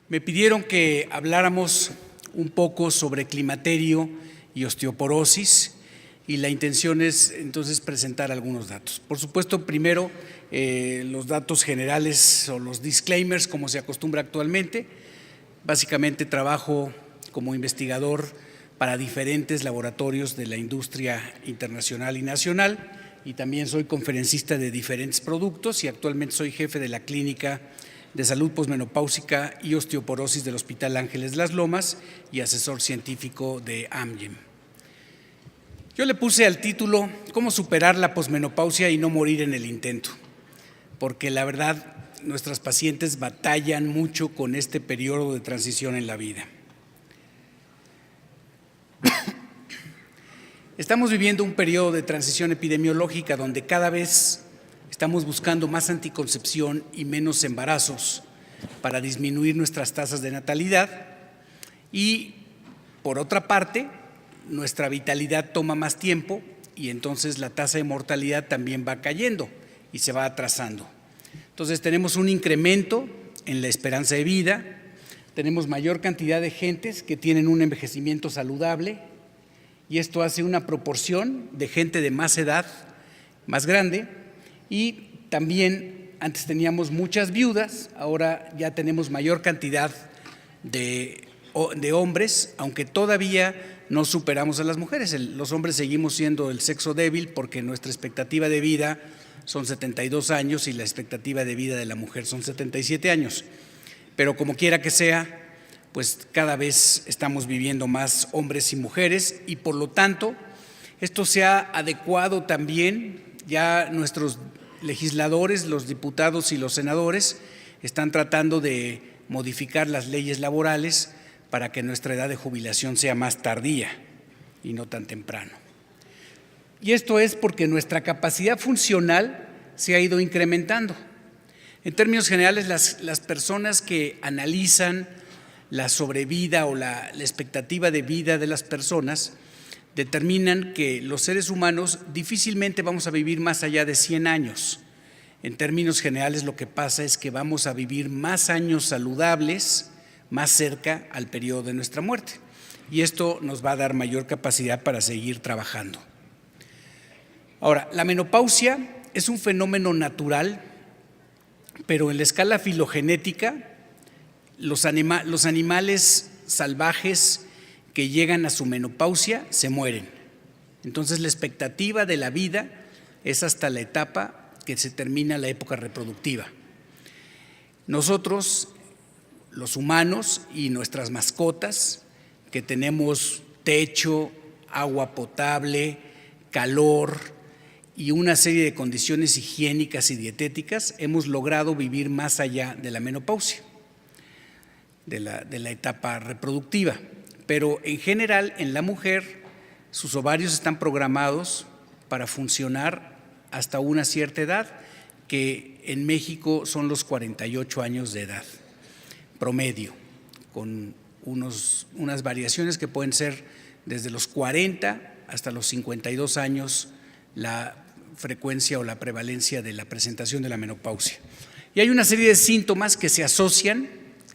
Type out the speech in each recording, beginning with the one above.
Me pidieron que habláramos un poco sobre climaterio y osteoporosis y la intención es entonces presentar algunos datos. Por supuesto, primero los datos generales o los disclaimers como se acostumbra actualmente. Básicamente trabajo como investigador para diferentes laboratorios de la industria internacional y nacional y también soy conferencista de diferentes productos y actualmente soy jefe de la Clínica de Salud Posmenopáusica y Osteoporosis del Hospital Ángeles de las Lomas y asesor científico de Amgen. Yo le puse al título ¿Cómo superar la posmenopausia y no morir en el intento? Porque la verdad nuestras pacientes batallan mucho con este periodo de transición en la vida. Estamos viviendo un periodo de transición epidemiológica donde cada vez estamos buscando más anticoncepción y menos embarazos para disminuir nuestras tasas de natalidad y, por otra parte, nuestra vitalidad toma más tiempo y entonces la tasa de mortalidad también va cayendo y se va atrasando. Entonces tenemos un incremento en la esperanza de vida, tenemos mayor cantidad de gentes que tienen un envejecimiento saludable y esto hace una proporción de gente de más edad, más grande. Y también antes teníamos muchas viudas, ahora ya tenemos mayor cantidad de hombres, aunque todavía no superamos a las mujeres. Los hombres seguimos siendo el sexo débil porque nuestra expectativa de vida son 72 años y la expectativa de vida de la mujer son 77 años. Pero como quiera que sea, pues cada vez estamos viviendo más hombres y mujeres y por lo tanto esto se ha adecuado también, ya nuestros legisladores, los diputados y los senadores están tratando de modificar las leyes laborales para que nuestra edad de jubilación sea más tardía y no tan temprano. Y esto es porque nuestra capacidad funcional se ha ido incrementando. En términos generales, las personas que analizan la sobrevida o la expectativa de vida de las personas determinan que los seres humanos difícilmente vamos a vivir más allá de 100 años. En términos generales, lo que pasa es que vamos a vivir más años saludables, más cerca al periodo de nuestra muerte. Y esto nos va a dar mayor capacidad para seguir trabajando. Ahora, la menopausia es un fenómeno natural, pero en la escala filogenética, los animales salvajes que llegan a su menopausia se mueren. Entonces la expectativa de la vida es hasta la etapa que se termina la época reproductiva. Nosotros, los humanos y nuestras mascotas, que tenemos techo, agua potable, calor y una serie de condiciones higiénicas y dietéticas, hemos logrado vivir más allá de la menopausia, de la etapa reproductiva. Pero en general en la mujer sus ovarios están programados para funcionar hasta una cierta edad, que en México son los 48 años de edad promedio, con unas variaciones que pueden ser desde los 40 hasta los 52 años la frecuencia o la prevalencia de la presentación de la menopausia. Y hay una serie de síntomas que se asocian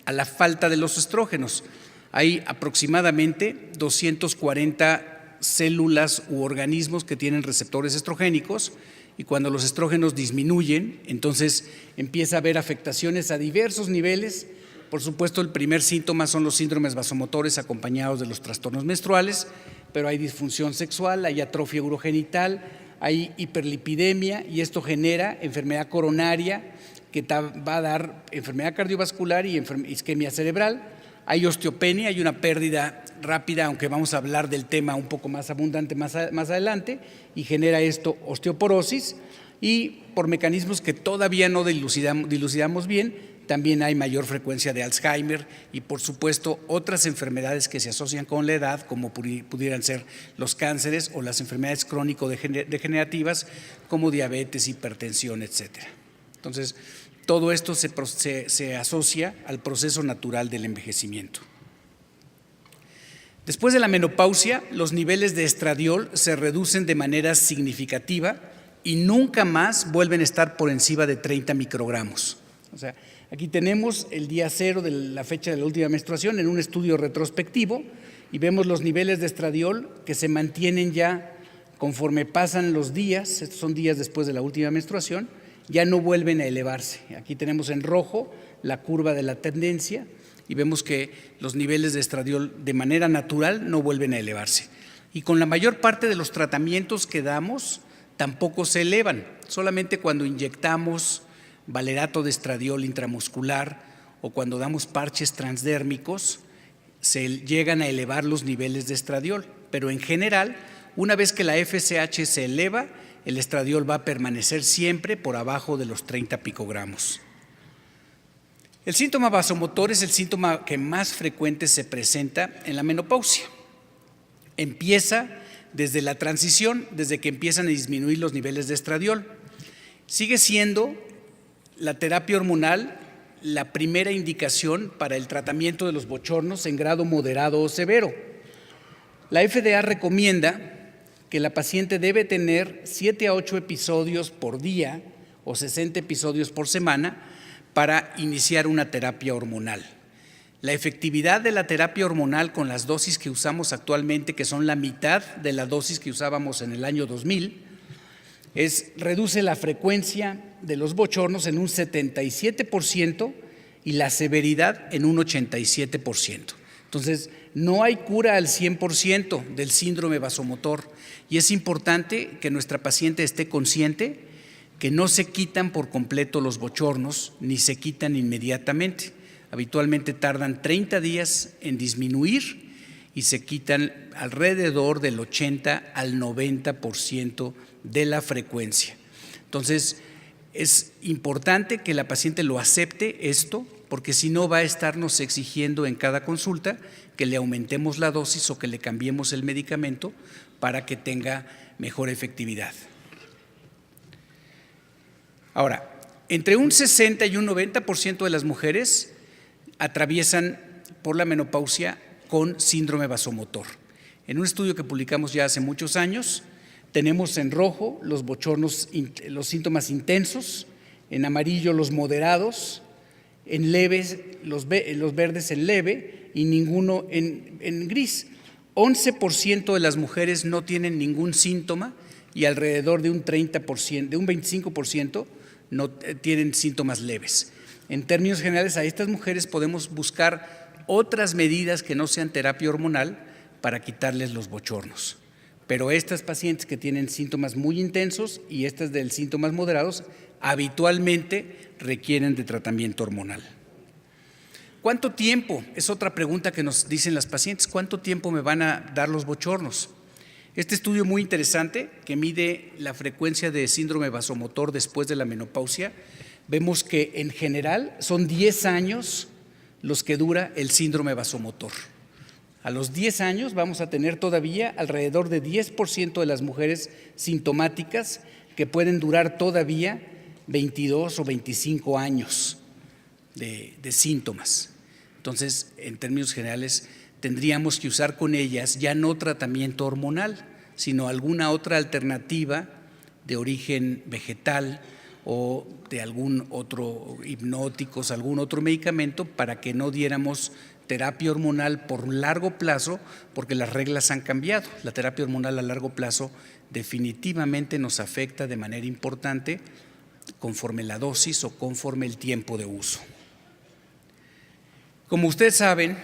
a la falta de los estrógenos. Hay aproximadamente 240 células u organismos que tienen receptores estrogénicos y cuando los estrógenos disminuyen, entonces empieza a haber afectaciones a diversos niveles. Por supuesto, el primer síntoma son los síndromes vasomotores acompañados de los trastornos menstruales, pero hay disfunción sexual, hay atrofia urogenital, hay hiperlipidemia y esto genera enfermedad coronaria que va a dar enfermedad cardiovascular y isquemia cerebral. Hay osteopenia, hay una pérdida rápida, aunque vamos a hablar del tema un poco más abundante más adelante, y genera esto osteoporosis y por mecanismos que todavía no dilucidamos bien, también hay mayor frecuencia de Alzheimer y por supuesto otras enfermedades que se asocian con la edad como pudieran ser los cánceres o las enfermedades crónico-degenerativas como diabetes, hipertensión, etcétera. Entonces, todo esto se asocia al proceso natural del envejecimiento. Después de la menopausia, los niveles de estradiol se reducen de manera significativa y nunca más vuelven a estar por encima de 30 microgramos. O sea, aquí tenemos el día 0 de la fecha de la última menstruación en un estudio retrospectivo y vemos los niveles de estradiol que se mantienen ya conforme pasan los días, estos son días después de la última menstruación, ya no vuelven a elevarse. Aquí tenemos en rojo la curva de la tendencia y vemos que los niveles de estradiol de manera natural no vuelven a elevarse. Y con la mayor parte de los tratamientos que damos tampoco se elevan, solamente cuando inyectamos valerato de estradiol intramuscular o cuando damos parches transdérmicos se llegan a elevar los niveles de estradiol, pero en general, una vez que la FSH se eleva, el estradiol va a permanecer siempre por abajo de los 30 picogramos. El síntoma vasomotor es el síntoma que más frecuente se presenta en la menopausia. Empieza desde la transición, desde que empiezan a disminuir los niveles de estradiol. Sigue siendo la terapia hormonal la primera indicación para el tratamiento de los bochornos en grado moderado o severo. La FDA recomienda que la paciente debe tener 7 a 8 episodios por día o 60 episodios por semana para iniciar una terapia hormonal. La efectividad de la terapia hormonal con las dosis que usamos actualmente, que son la mitad de la dosis que usábamos en el año 2000, reduce la frecuencia de los bochornos en un 77% y la severidad en un 87%. Entonces, no hay cura al 100% del síndrome vasomotor y es importante que nuestra paciente esté consciente que no se quitan por completo los bochornos ni se quitan inmediatamente. Habitualmente tardan 30 días en disminuir y se quitan alrededor del 80 al 90% de la frecuencia. Entonces, es importante que la paciente lo acepte esto, porque si no va a estarnos exigiendo en cada consulta que le aumentemos la dosis o que le cambiemos el medicamento para que tenga mejor efectividad. Ahora, entre un 60 y un 90% de las mujeres atraviesan por la menopausia con síndrome vasomotor. En un estudio que publicamos ya hace muchos años, tenemos en rojo los bochornos, los síntomas intensos, en amarillo los moderados, en leves, los verdes en leve y ninguno en gris. 11% de las mujeres no tienen ningún síntoma y alrededor de un 30%, de un 25% no tienen síntomas leves. En términos generales, a estas mujeres podemos buscar otras medidas que no sean terapia hormonal para quitarles los bochornos. Pero estas pacientes que tienen síntomas muy intensos y estas de síntomas moderados habitualmente requieren de tratamiento hormonal. ¿Cuánto tiempo? Es otra pregunta que nos dicen las pacientes. ¿Cuánto tiempo me van a dar los bochornos? Este estudio muy interesante que mide la frecuencia de síndrome vasomotor después de la menopausia, vemos que en general son 10 años los que dura el síndrome vasomotor. A los 10 años vamos a tener todavía alrededor de 10% de las mujeres sintomáticas que pueden durar todavía 22 o 25 años de síntomas. Entonces, en términos generales, tendríamos que usar con ellas ya no tratamiento hormonal, sino alguna otra alternativa de origen vegetal o de algún otro hipnóticos, algún otro medicamento para que no diéramos terapia hormonal por largo plazo, porque las reglas han cambiado. La terapia hormonal a largo plazo definitivamente nos afecta de manera importante conforme la dosis o conforme el tiempo de uso. Como ustedes saben,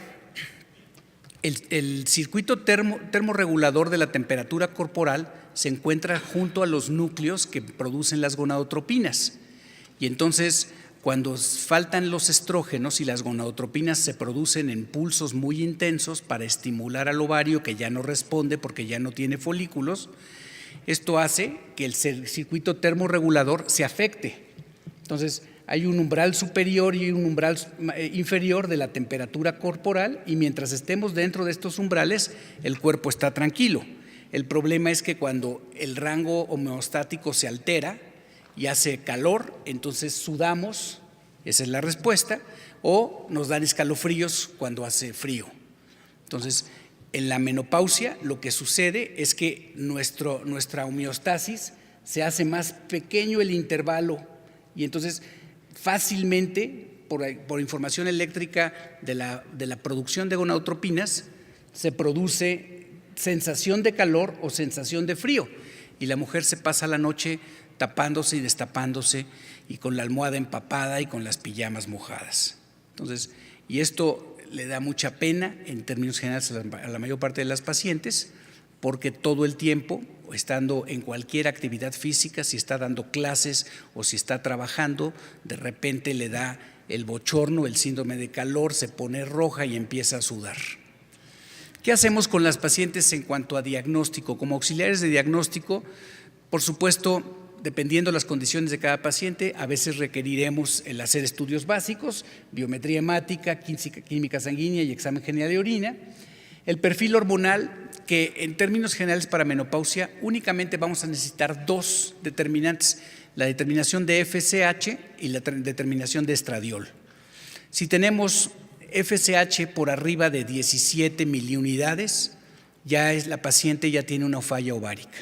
el circuito termorregulador de la temperatura corporal se encuentra junto a los núcleos que producen las gonadotropinas. Y entonces, cuando faltan los estrógenos y las gonadotropinas se producen en pulsos muy intensos para estimular al ovario que ya no responde porque ya no tiene folículos, esto hace que el circuito termorregulador se afecte. Entonces, hay un umbral superior y un umbral inferior de la temperatura corporal y mientras estemos dentro de estos umbrales, el cuerpo está tranquilo. El problema es que cuando el rango homeostático se altera y hace calor, entonces sudamos, esa es la respuesta, o nos dan escalofríos cuando hace frío. Entonces, en la menopausia lo que sucede es que nuestra homeostasis se hace más pequeño el intervalo y entonces fácilmente, por información eléctrica de la producción de gonadotropinas, se produce sensación de calor o sensación de frío, y la mujer se pasa la noche tapándose y destapándose y con la almohada empapada y con las pijamas mojadas. Entonces, y esto le da mucha pena en términos generales a la mayor parte de las pacientes, porque todo el tiempo, estando en cualquier actividad física, si está dando clases o si está trabajando, de repente le da el bochorno, el síndrome de calor, se pone roja y empieza a sudar. ¿Qué hacemos con las pacientes en cuanto a diagnóstico? Como auxiliares de diagnóstico, por supuesto, dependiendo de las condiciones de cada paciente, a veces requeriremos el hacer estudios básicos, biometría hemática, química sanguínea y examen general de orina. El perfil hormonal, que en términos generales para menopausia únicamente vamos a necesitar dos determinantes, la determinación de FSH y la determinación de estradiol. Si tenemos FSH por arriba de 17 miliunidades, la paciente ya tiene una falla ovárica.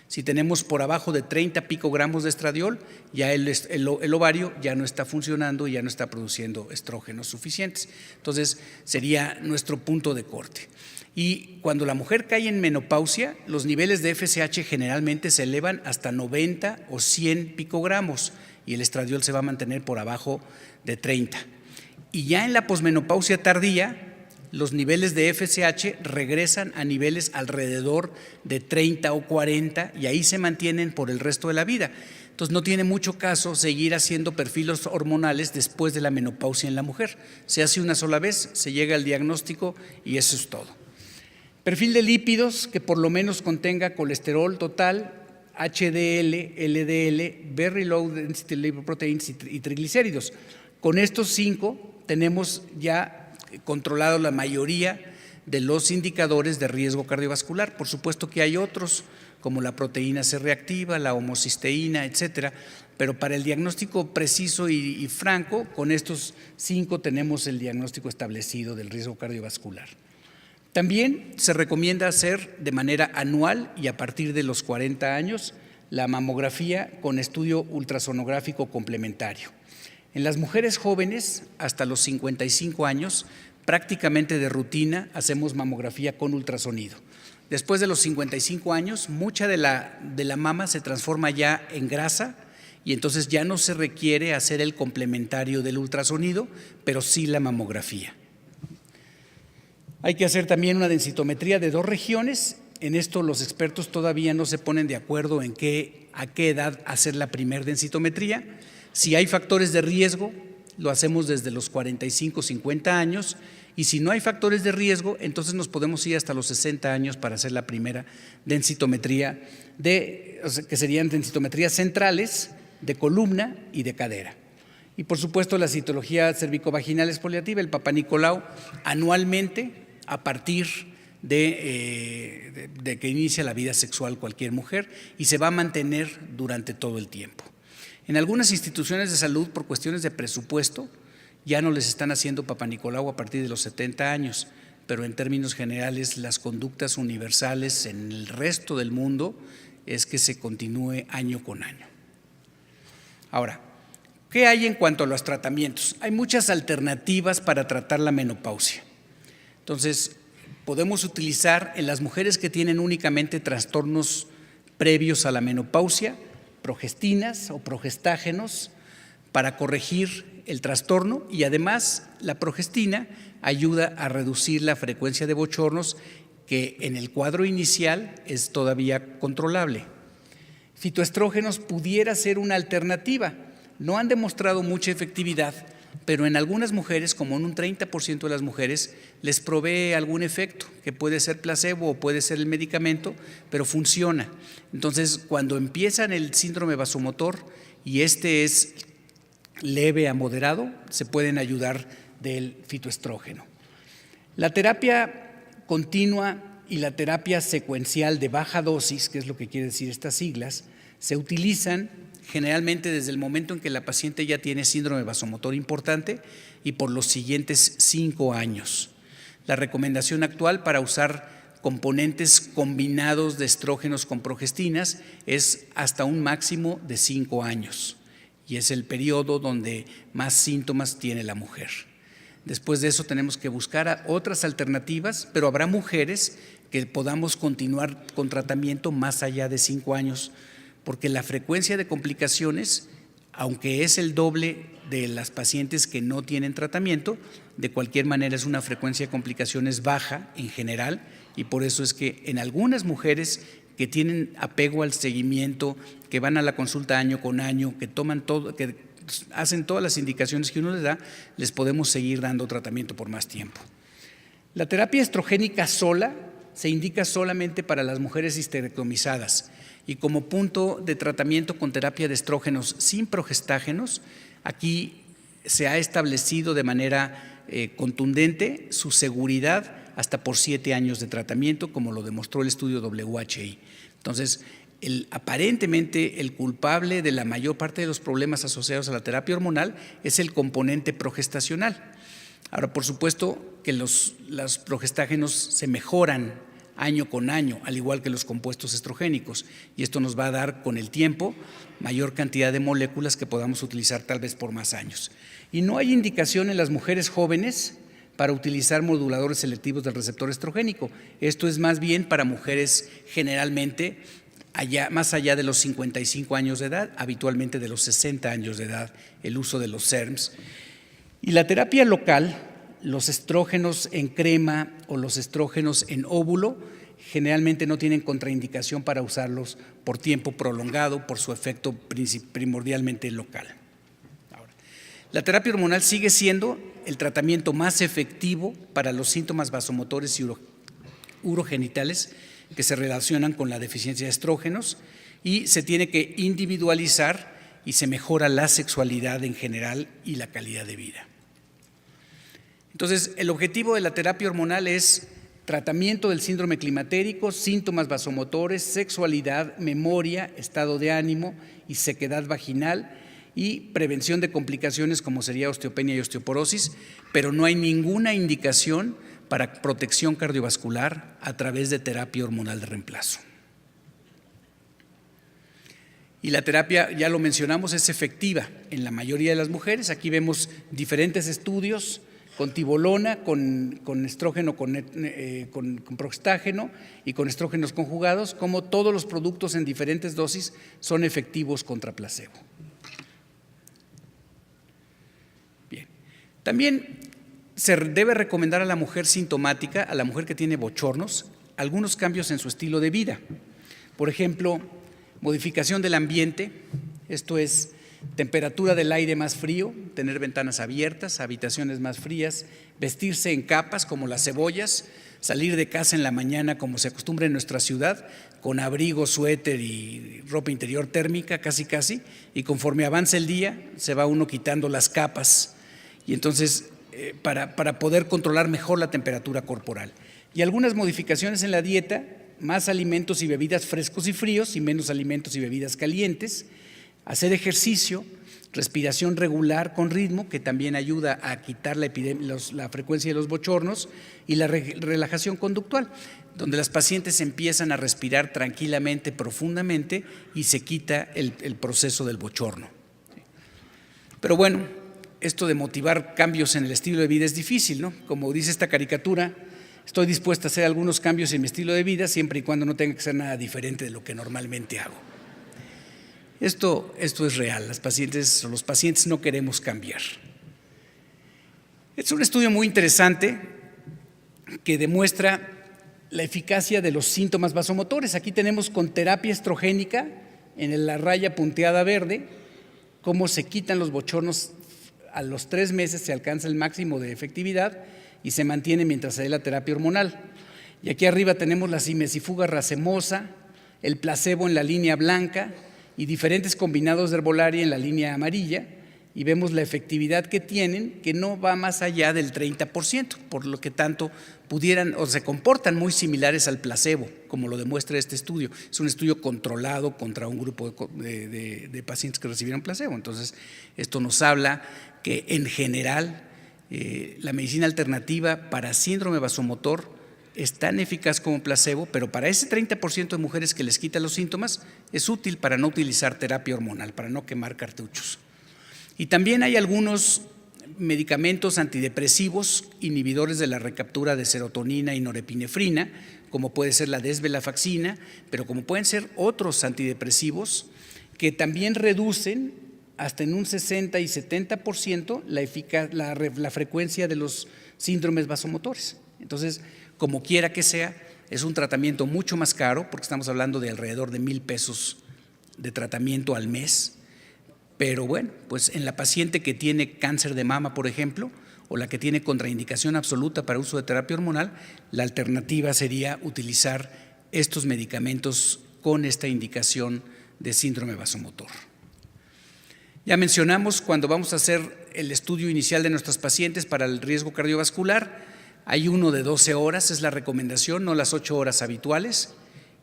Si tenemos por abajo de 30 picogramos de estradiol, ya el ovario ya no está funcionando y ya no está produciendo estrógenos suficientes. Entonces, sería nuestro punto de corte. Y cuando la mujer cae en menopausia, los niveles de FSH generalmente se elevan hasta 90 o 100 picogramos y el estradiol se va a mantener por abajo de 30. Y ya en la posmenopausia tardía, los niveles de FSH regresan a niveles alrededor de 30 o 40 y ahí se mantienen por el resto de la vida. Entonces no tiene mucho caso seguir haciendo perfiles hormonales después de la menopausia en la mujer. Se hace una sola vez, se llega al diagnóstico y eso es todo. Perfil de lípidos que por lo menos contenga colesterol total, HDL, LDL, Very Low Density Lipoproteins y triglicéridos. Con estos 5 tenemos ya controlado la mayoría de los indicadores de riesgo cardiovascular. Por supuesto que hay otros, como la proteína C reactiva, la homocisteína, etcétera, pero para el diagnóstico preciso y franco, con estos 5 tenemos el diagnóstico establecido del riesgo cardiovascular. También se recomienda hacer de manera anual y a partir de los 40 años la mamografía con estudio ultrasonográfico complementario. En las mujeres jóvenes, hasta los 55 años, prácticamente de rutina hacemos mamografía con ultrasonido. Después de los 55 años, mucha de la mama se transforma ya en grasa y entonces ya no se requiere hacer el complementario del ultrasonido, pero sí la mamografía. Hay que hacer también una densitometría de 2 regiones. En esto los expertos todavía no se ponen de acuerdo en a qué edad hacer la primer densitometría. Si hay factores de riesgo, lo hacemos desde los 45, 50 años, y si no hay factores de riesgo, entonces nos podemos ir hasta los 60 años para hacer la primera densitometría, que serían densitometrías centrales de columna y de cadera. Y por supuesto la citología cervicovaginal exfoliativa, el Papá Nicolau, anualmente a partir de que inicia la vida sexual cualquier mujer y se va a mantener durante todo el tiempo. En algunas instituciones de salud, por cuestiones de presupuesto, ya no les están haciendo Papá Nicolau a partir de los 70 años, pero en términos generales las conductas universales en el resto del mundo es que se continúe año con año. Ahora, ¿qué hay en cuanto a los tratamientos? Hay muchas alternativas para tratar la menopausia. Entonces, podemos utilizar en las mujeres que tienen únicamente trastornos previos a la menopausia, progestinas o progestágenos para corregir el trastorno y además la progestina ayuda a reducir la frecuencia de bochornos que en el cuadro inicial es todavía controlable. Fitoestrógenos pudiera ser una alternativa, no han demostrado mucha efectividad, pero en algunas mujeres, como en un 30% de las mujeres, les provee algún efecto, que puede ser placebo o puede ser el medicamento, pero funciona. Entonces, cuando empiezan el síndrome vasomotor y este es leve a moderado, se pueden ayudar del fitoestrógeno. La terapia continua y la terapia secuencial de baja dosis, que es lo que quiere decir estas siglas, se utilizan generalmente desde el momento en que la paciente ya tiene síndrome vasomotor importante y por los siguientes 5 años. La recomendación actual para usar componentes combinados de estrógenos con progestinas es hasta un máximo de 5 años. y es el periodo donde más síntomas tiene la mujer. Después de eso tenemos que buscar otras alternativas, pero habrá mujeres que podamos continuar con tratamiento más allá de 5 años, porque la frecuencia de complicaciones, aunque es el doble de las pacientes que no tienen tratamiento, de cualquier manera es una frecuencia de complicaciones baja en general, y por eso es que en algunas mujeres que tienen apego al seguimiento, que van a la consulta año con año, que toman todo, que hacen todas las indicaciones que uno les da, les podemos seguir dando tratamiento por más tiempo. La terapia estrogénica sola se indica solamente para las mujeres histerectomizadas y como punto de tratamiento con terapia de estrógenos sin progestágenos, aquí se ha establecido de manera contundente su seguridad hasta por 7 años de tratamiento, como lo demostró el estudio WHI. Entonces, aparentemente el culpable de la mayor parte de los problemas asociados a la terapia hormonal es el componente progestacional. Ahora, por supuesto que los progestágenos se mejoran año con año, al igual que los compuestos estrogénicos, y esto nos va a dar con el tiempo mayor cantidad de moléculas que podamos utilizar tal vez por más años. Y no hay indicación en las mujeres jóvenes para utilizar moduladores selectivos del receptor estrogénico. Esto es más bien para mujeres generalmente más allá de los 55 años de edad, habitualmente de los 60 años de edad, el uso de los SERMs. Y la terapia local, los estrógenos en crema o los estrógenos en óvulo, generalmente no tienen contraindicación para usarlos por tiempo prolongado por su efecto primordialmente local. Ahora, la terapia hormonal sigue siendo el tratamiento más efectivo para los síntomas vasomotores y urogenitales que se relacionan con la deficiencia de estrógenos y se tiene que individualizar y se mejora la sexualidad en general y la calidad de vida. Entonces, el objetivo de la terapia hormonal es tratamiento del síndrome climatérico, síntomas vasomotores, sexualidad, memoria, estado de ánimo y sequedad vaginal y prevención de complicaciones como sería osteopenia y osteoporosis, pero no hay ninguna indicación para protección cardiovascular a través de terapia hormonal de reemplazo. Y la terapia, ya lo mencionamos, es efectiva en la mayoría de las mujeres. Aquí vemos diferentes estudios con tibolona, con estrógeno, con progestágeno y con estrógenos conjugados, como todos los productos en diferentes dosis son efectivos contra placebo. Bien, también se debe recomendar a la mujer sintomática, a la mujer que tiene bochornos, algunos cambios en su estilo de vida. Por ejemplo, modificación del ambiente, esto es temperatura del aire más frío, tener ventanas abiertas, habitaciones más frías, vestirse en capas como las cebollas, salir de casa en la mañana como se acostumbra en nuestra ciudad, con abrigo, suéter y ropa interior térmica casi, y conforme avanza el día se va uno quitando las capas y entonces para poder controlar mejor la temperatura corporal. Y algunas modificaciones en la dieta, más alimentos y bebidas frescos y fríos y menos alimentos y bebidas calientes, hacer ejercicio, respiración regular con ritmo, que también ayuda a quitar la frecuencia de los bochornos, y la relajación conductual, donde las pacientes empiezan a respirar tranquilamente, profundamente, y se quita el proceso del bochorno. Pero bueno, esto de motivar cambios en el estilo de vida es difícil, ¿no? Como dice esta caricatura, estoy dispuesta a hacer algunos cambios en mi estilo de vida siempre y cuando no tenga que ser nada diferente de lo que normalmente hago. Esto es real, los pacientes no queremos cambiar. Es un estudio muy interesante que demuestra la eficacia de los síntomas vasomotores. Aquí tenemos con terapia estrogénica, en la raya punteada verde, cómo se quitan los bochornos. A los 3 meses se alcanza el máximo de efectividad y se mantiene mientras se dé la terapia hormonal. Y aquí arriba tenemos la simesifuga racemosa, el placebo en la línea blanca y diferentes combinados de herbolaria en la línea amarilla, y vemos la efectividad que tienen, que no va más allá del 30%, por lo que tanto pudieran o se comportan muy similares al placebo, como lo demuestra este estudio. Es un estudio controlado contra un grupo de pacientes que recibieron placebo. Entonces, esto nos habla que en general la medicina alternativa para síndrome vasomotor es tan eficaz como placebo, pero para ese 30% de mujeres que les quita los síntomas es útil para no utilizar terapia hormonal, para no quemar cartuchos. Y también hay algunos medicamentos antidepresivos, inhibidores de la recaptura de serotonina y norepinefrina, como puede ser la desvelafaxina, pero como pueden ser otros antidepresivos que también reducen hasta en un 60 y 70% la frecuencia de los síndromes vasomotores. Entonces, como quiera que sea, es un tratamiento mucho más caro, porque estamos hablando de alrededor de 1,000 pesos de tratamiento al mes. Pero bueno, pues en la paciente que tiene cáncer de mama, por ejemplo, o la que tiene contraindicación absoluta para uso de terapia hormonal, la alternativa sería utilizar estos medicamentos con esta indicación de síndrome vasomotor. Ya mencionamos, cuando vamos a hacer el estudio inicial de nuestras pacientes para el riesgo cardiovascular, hay uno de 12 horas, es la recomendación, no las 8 horas habituales,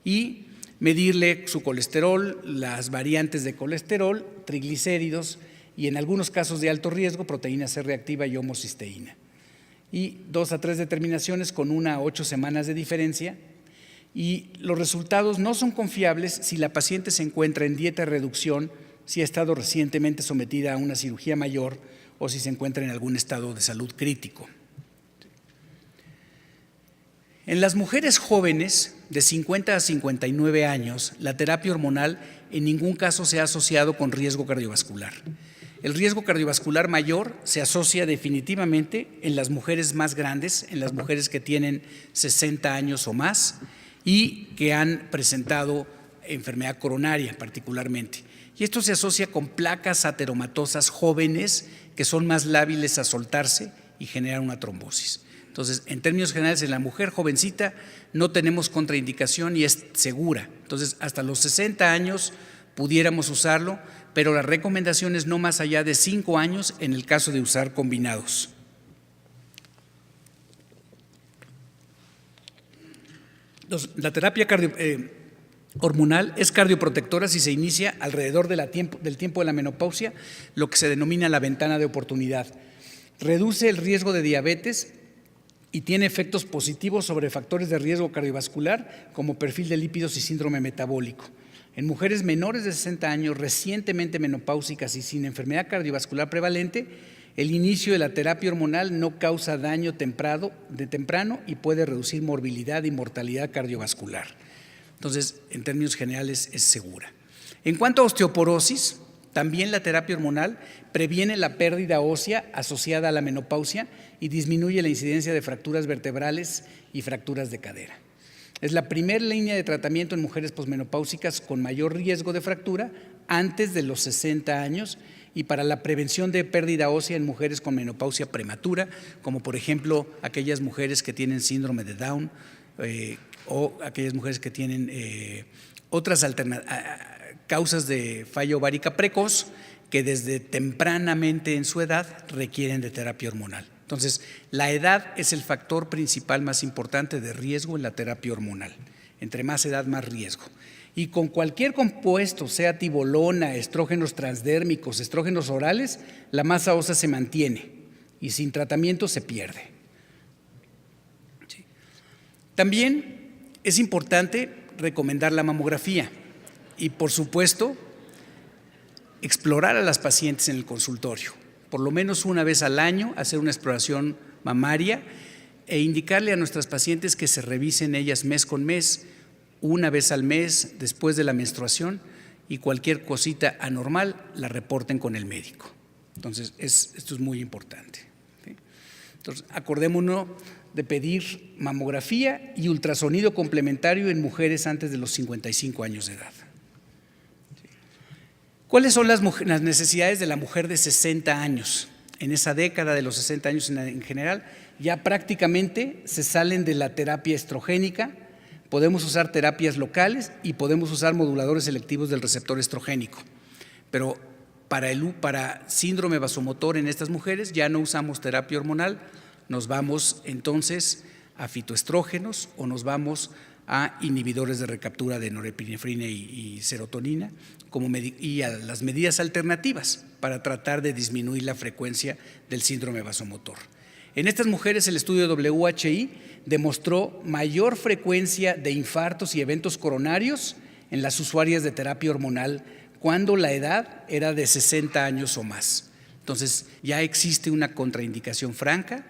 y medirle su colesterol, las variantes de colesterol, triglicéridos y en algunos casos de alto riesgo, proteína C reactiva y homocisteína. Y 2 a 3 determinaciones con 1 a 8 semanas de diferencia. Y los resultados no son confiables si la paciente se encuentra en dieta de reducción, si ha estado recientemente sometida a una cirugía mayor o si se encuentra en algún estado de salud crítico. En las mujeres jóvenes de 50 a 59 años, la terapia hormonal en ningún caso se ha asociado con riesgo cardiovascular. El riesgo cardiovascular mayor se asocia definitivamente en las mujeres más grandes, en las mujeres que tienen 60 años o más y que han presentado enfermedad coronaria particularmente. Y esto se asocia con placas ateromatosas jóvenes que son más lábiles a soltarse y generan una trombosis. Entonces, en términos generales, en la mujer jovencita no tenemos contraindicación y es segura. Entonces, hasta los 60 años pudiéramos usarlo, pero la recomendación es no más allá de 5 años en el caso de usar combinados. Entonces, la terapia hormonal es cardioprotectora si se inicia alrededor del tiempo de la menopausia, lo que se denomina la ventana de oportunidad. Reduce el riesgo de diabetes y tiene efectos positivos sobre factores de riesgo cardiovascular como perfil de lípidos y síndrome metabólico. En mujeres menores de 60 años, recientemente menopáusicas y sin enfermedad cardiovascular prevalente, el inicio de la terapia hormonal no causa daño temprano y puede reducir morbilidad y mortalidad cardiovascular. Entonces, en términos generales, es segura. En cuanto a osteoporosis, también la terapia hormonal previene la pérdida ósea asociada a la menopausia y disminuye la incidencia de fracturas vertebrales y fracturas de cadera. Es la primera línea de tratamiento en mujeres posmenopáusicas con mayor riesgo de fractura antes de los 60 años y para la prevención de pérdida ósea en mujeres con menopausia prematura, como por ejemplo aquellas mujeres que tienen síndrome de Down o aquellas mujeres que tienen otras causas de falla ovárica precoz que desde tempranamente en su edad requieren de terapia hormonal. Entonces, la edad es el factor principal más importante de riesgo en la terapia hormonal. Entre más edad, más riesgo. Y con cualquier compuesto, sea tibolona, estrógenos transdérmicos, estrógenos orales, la masa ósea se mantiene y sin tratamiento se pierde. Sí. También es importante recomendar la mamografía y, por supuesto, explorar a las pacientes en el consultorio. Por lo menos una vez al año, hacer una exploración mamaria e indicarle a nuestras pacientes que se revisen ellas mes con mes, una vez al mes después de la menstruación y cualquier cosita anormal la reporten con el médico. Entonces, esto es muy importante. ¿Sí? Entonces, acordémonos de pedir mamografía y ultrasonido complementario en mujeres antes de los 55 años de edad. ¿Cuáles son las necesidades de la mujer de 60 años? En esa década de los 60 años en general, ya prácticamente se salen de la terapia estrogénica, podemos usar terapias locales y podemos usar moduladores selectivos del receptor estrogénico. Pero para síndrome vasomotor en estas mujeres ya no usamos terapia hormonal, nos vamos entonces a fitoestrógenos o nos vamos a inhibidores de recaptura de norepinefrina y serotonina y a las medidas alternativas para tratar de disminuir la frecuencia del síndrome vasomotor. En estas mujeres el estudio WHI demostró mayor frecuencia de infartos y eventos coronarios en las usuarias de terapia hormonal cuando la edad era de 60 años o más. Entonces, ya existe una contraindicación franca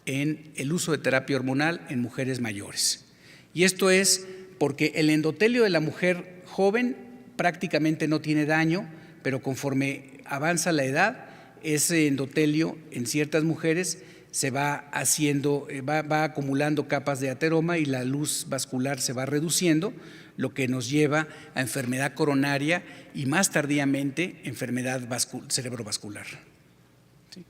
en el uso de terapia hormonal en mujeres mayores. Y esto es porque el endotelio de la mujer joven prácticamente no tiene daño, pero conforme avanza la edad, ese endotelio en ciertas mujeres se va haciendo, va acumulando capas de ateroma y la luz vascular se va reduciendo, lo que nos lleva a enfermedad coronaria y más tardíamente enfermedad cerebrovascular. ¿Sí?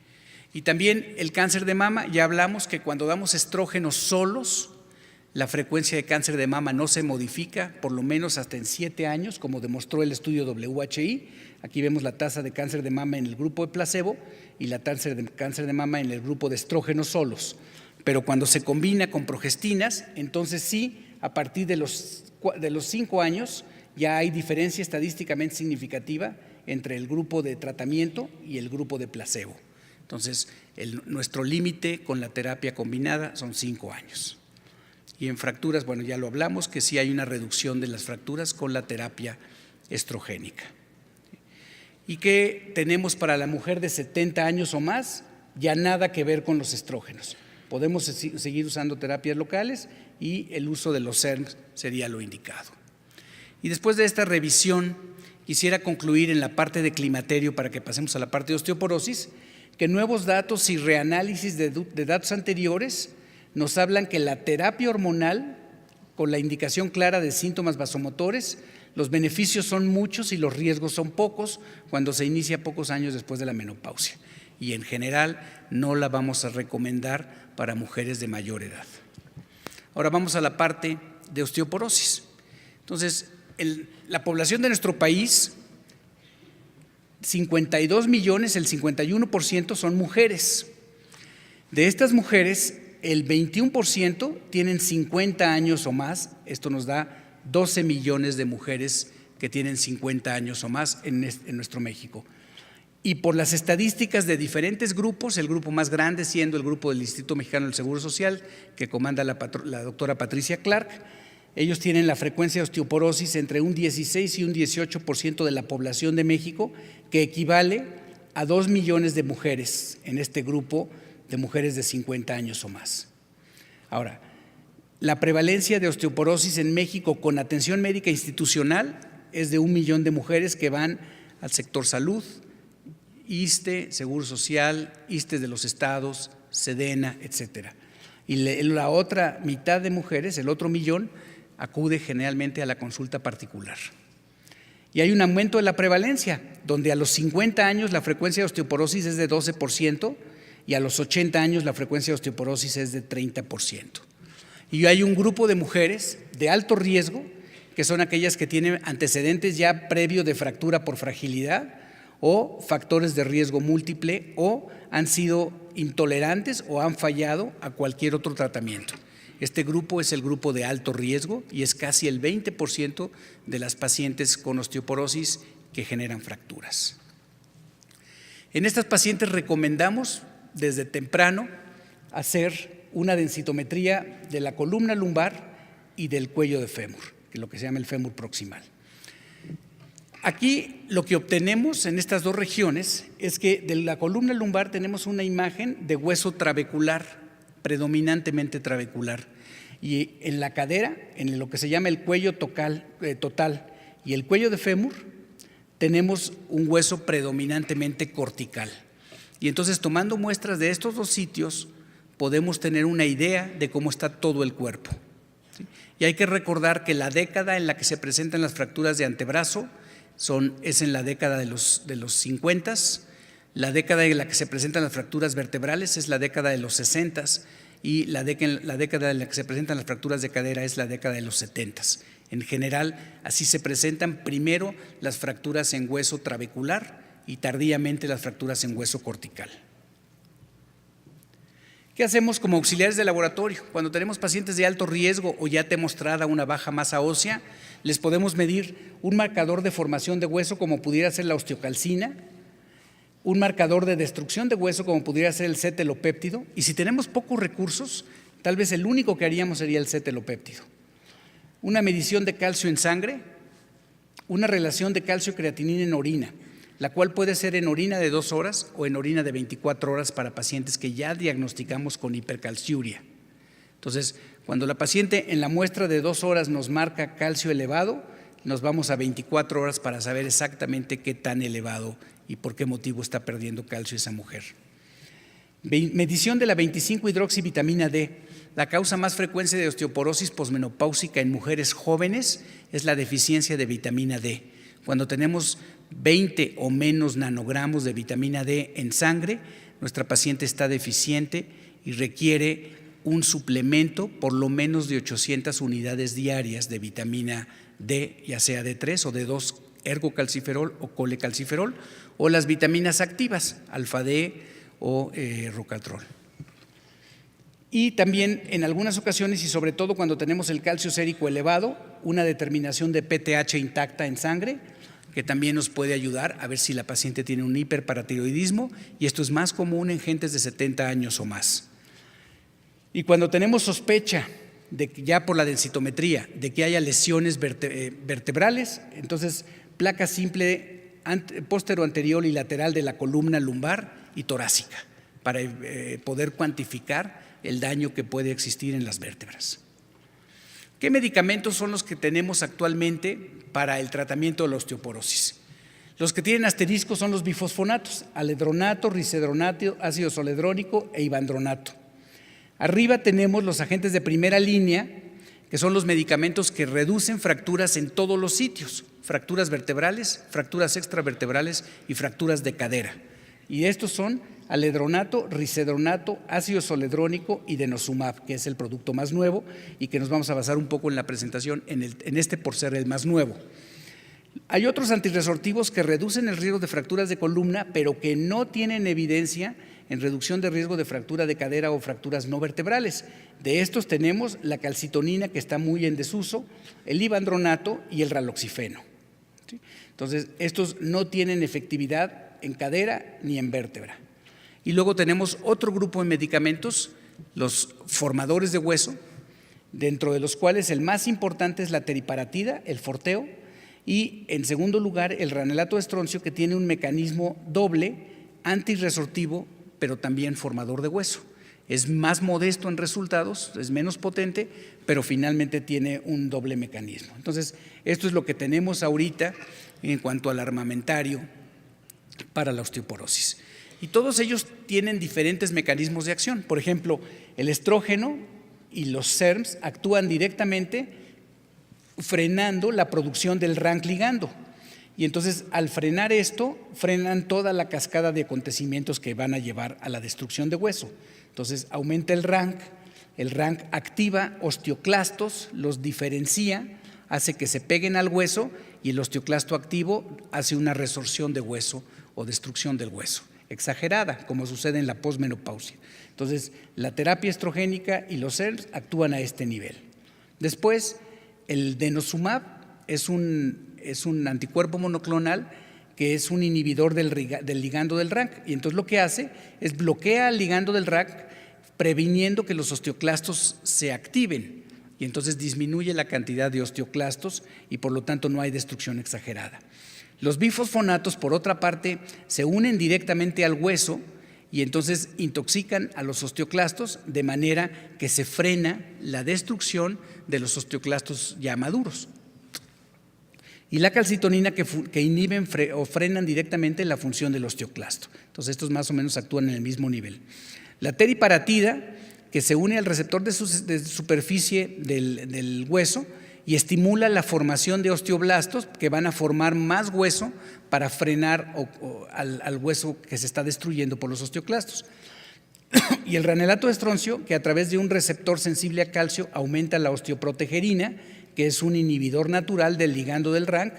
Y también el cáncer de mama, ya hablamos que cuando damos estrógenos solos, la frecuencia de cáncer de mama no se modifica, por lo menos hasta en 7 años, como demostró el estudio WHI. Aquí vemos la tasa de cáncer de mama en el grupo de placebo y la tasa de cáncer de mama en el grupo de estrógenos solos. Pero cuando se combina con progestinas, entonces sí, a partir de los 5 años ya hay diferencia estadísticamente significativa entre el grupo de tratamiento y el grupo de placebo. Entonces, nuestro límite con la terapia combinada son 5 años. Y en fracturas, bueno, ya lo hablamos, que sí hay una reducción de las fracturas con la terapia estrogénica. ¿Y qué tenemos para la mujer de 70 años o más? Ya nada que ver con los estrógenos. Podemos seguir usando terapias locales y el uso de los SERMs sería lo indicado. Y después de esta revisión, quisiera concluir en la parte de climaterio para que pasemos a la parte de osteoporosis, que nuevos datos y reanálisis de datos anteriores nos hablan que la terapia hormonal, con la indicación clara de síntomas vasomotores, los beneficios son muchos y los riesgos son pocos cuando se inicia pocos años después de la menopausia. Y en general no la vamos a recomendar para mujeres de mayor edad. Ahora vamos a la parte de osteoporosis. Entonces, la población de nuestro país, 52 millones, el 51% son mujeres. De estas mujeres, el 21% tienen 50 años o más. Esto nos da 12 millones de mujeres que tienen 50 años o más en nuestro México. Y por las estadísticas de diferentes grupos, el grupo más grande siendo el grupo del Instituto Mexicano del Seguro Social, que comanda la doctora Patricia Clark, ellos tienen la frecuencia de osteoporosis entre un 16 y un 18% de la población de México, que equivale a 2 millones de mujeres en este grupo de mujeres de 50 años o más. Ahora, la prevalencia de osteoporosis en México con atención médica institucional es de 1 millón de mujeres que van al sector salud, ISSSTE, Seguro Social, ISSSTE de los estados, SEDENA, etcétera. Y la otra mitad de mujeres, el otro millón, acude generalmente a la consulta particular. Y hay un aumento de la prevalencia, donde a los 50 años la frecuencia de osteoporosis es de 12% y a los 80 años la frecuencia de osteoporosis es de 30%. Y hay un grupo de mujeres de alto riesgo, que son aquellas que tienen antecedentes ya previo de fractura por fragilidad o factores de riesgo múltiple o han sido intolerantes o han fallado a cualquier otro tratamiento. Este grupo es el grupo de alto riesgo y es casi el 20% de las pacientes con osteoporosis que generan fracturas. En estas pacientes recomendamos desde temprano hacer una densitometría de la columna lumbar y del cuello de fémur, que es lo que se llama el fémur proximal. Aquí lo que obtenemos en estas dos regiones es que de la columna lumbar tenemos una imagen de hueso trabecular, predominantemente trabecular, y en la cadera, en lo que se llama el cuello total y el cuello de fémur, tenemos un hueso predominantemente cortical. Y entonces, tomando muestras de estos dos sitios, podemos tener una idea de cómo está todo el cuerpo. ¿Sí? Y hay que recordar que la década en la que se presentan las fracturas de antebrazo es en la década de los 50, la década en la que se presentan las fracturas vertebrales es la década de los 60 y la década en la que se presentan las fracturas de cadera es la década de los 70. En general, así se presentan primero las fracturas en hueso trabecular y tardíamente las fracturas en hueso cortical. ¿Qué hacemos como auxiliares de laboratorio? Cuando tenemos pacientes de alto riesgo o ya demostrada una baja masa ósea, les podemos medir un marcador de formación de hueso como pudiera ser la osteocalcina, un marcador de destrucción de hueso como pudiera ser el C-telopéptido, y si tenemos pocos recursos, tal vez el único que haríamos sería el C-telopéptido. Una medición de calcio en sangre, una relación de calcio-creatinina en orina. la cual puede ser en orina de 2 horas o en orina de 24 horas para pacientes que ya diagnosticamos con hipercalciuria. Entonces, cuando la paciente en la muestra de 2 horas nos marca calcio elevado, nos vamos a 24 horas para saber exactamente qué tan elevado y por qué motivo está perdiendo calcio esa mujer. Medición de la 25-hidroxivitamina D. La causa más frecuente de osteoporosis posmenopáusica en mujeres jóvenes es la deficiencia de vitamina D. Cuando tenemos 20 o menos nanogramos de vitamina D en sangre, nuestra paciente está deficiente y requiere un suplemento por lo menos de 800 unidades diarias de vitamina D, ya sea D3 o D2, ergocalciferol o colecalciferol, o las vitaminas activas, alfa D o rocatrol. Y también en algunas ocasiones, y sobre todo cuando tenemos el calcio sérico elevado, una determinación de PTH intacta en sangre, que también nos puede ayudar a ver si la paciente tiene un hiperparatiroidismo, y esto es más común en gentes de 70 años o más. Y cuando tenemos sospecha de que ya por la densitometría de que haya lesiones vertebrales, entonces placa simple póstero-anterior y lateral de la columna lumbar y torácica, para poder cuantificar el daño que puede existir en las vértebras. ¿Qué medicamentos son los que tenemos actualmente para el tratamiento de la osteoporosis? Los que tienen asterisco son los bifosfonatos, aledronato, risedronato, ácido zoledrónico e ibandronato. Arriba tenemos los agentes de primera línea, que son los medicamentos que reducen fracturas en todos los sitios, fracturas vertebrales, fracturas extravertebrales y fracturas de cadera. Y estos son aledronato, risedronato, ácido zoledrónico y denosumab, que es el producto más nuevo y que nos vamos a basar un poco en la presentación en este por ser el más nuevo. Hay otros antirresortivos que reducen el riesgo de fracturas de columna, pero que no tienen evidencia en reducción de riesgo de fractura de cadera o fracturas no vertebrales. De estos tenemos la calcitonina, que está muy en desuso, el ibandronato y el raloxifeno. ¿Sí? Entonces, estos no tienen efectividad en cadera ni en vértebra. Y luego tenemos otro grupo de medicamentos, los formadores de hueso, dentro de los cuales el más importante es la teriparatida, el Forteo, y en segundo lugar el ranelato de estroncio, que tiene un mecanismo doble, antirresortivo, pero también formador de hueso. Es más modesto en resultados, es menos potente, pero finalmente tiene un doble mecanismo. Entonces, esto es lo que tenemos ahorita en cuanto al armamentario para la osteoporosis. Y todos ellos tienen diferentes mecanismos de acción. Por ejemplo, el estrógeno y los SERMs actúan directamente frenando la producción del RANK ligando. Y entonces, al frenar esto, frenan toda la cascada de acontecimientos que van a llevar a la destrucción de hueso. Entonces, aumenta el RANK activa osteoclastos, los diferencia, hace que se peguen al hueso, y el osteoclasto activo hace una resorción de hueso o destrucción del hueso exagerada, como sucede en la posmenopausia. Entonces, la terapia estrogénica y los SERMs actúan a este nivel. Después, el denosumab es un anticuerpo monoclonal que es un inhibidor del ligando del RANK, y entonces lo que hace es bloquea el ligando del RANK, previniendo que los osteoclastos se activen, y entonces disminuye la cantidad de osteoclastos y por lo tanto no hay destrucción exagerada. Los bifosfonatos, por otra parte, se unen directamente al hueso y entonces intoxican a los osteoclastos, de manera que se frena la destrucción de los osteoclastos ya maduros. Y la calcitonina, que inhiben o frenan directamente la función del osteoclasto. Entonces, estos más o menos actúan en el mismo nivel. La teriparatida, que se une al receptor de superficie del hueso y estimula la formación de osteoblastos, que van a formar más hueso para frenar al hueso que se está destruyendo por los osteoclastos. Y el ranelato de estroncio, que a través de un receptor sensible a calcio aumenta la osteoprotegerina, que es un inhibidor natural del ligando del RANK,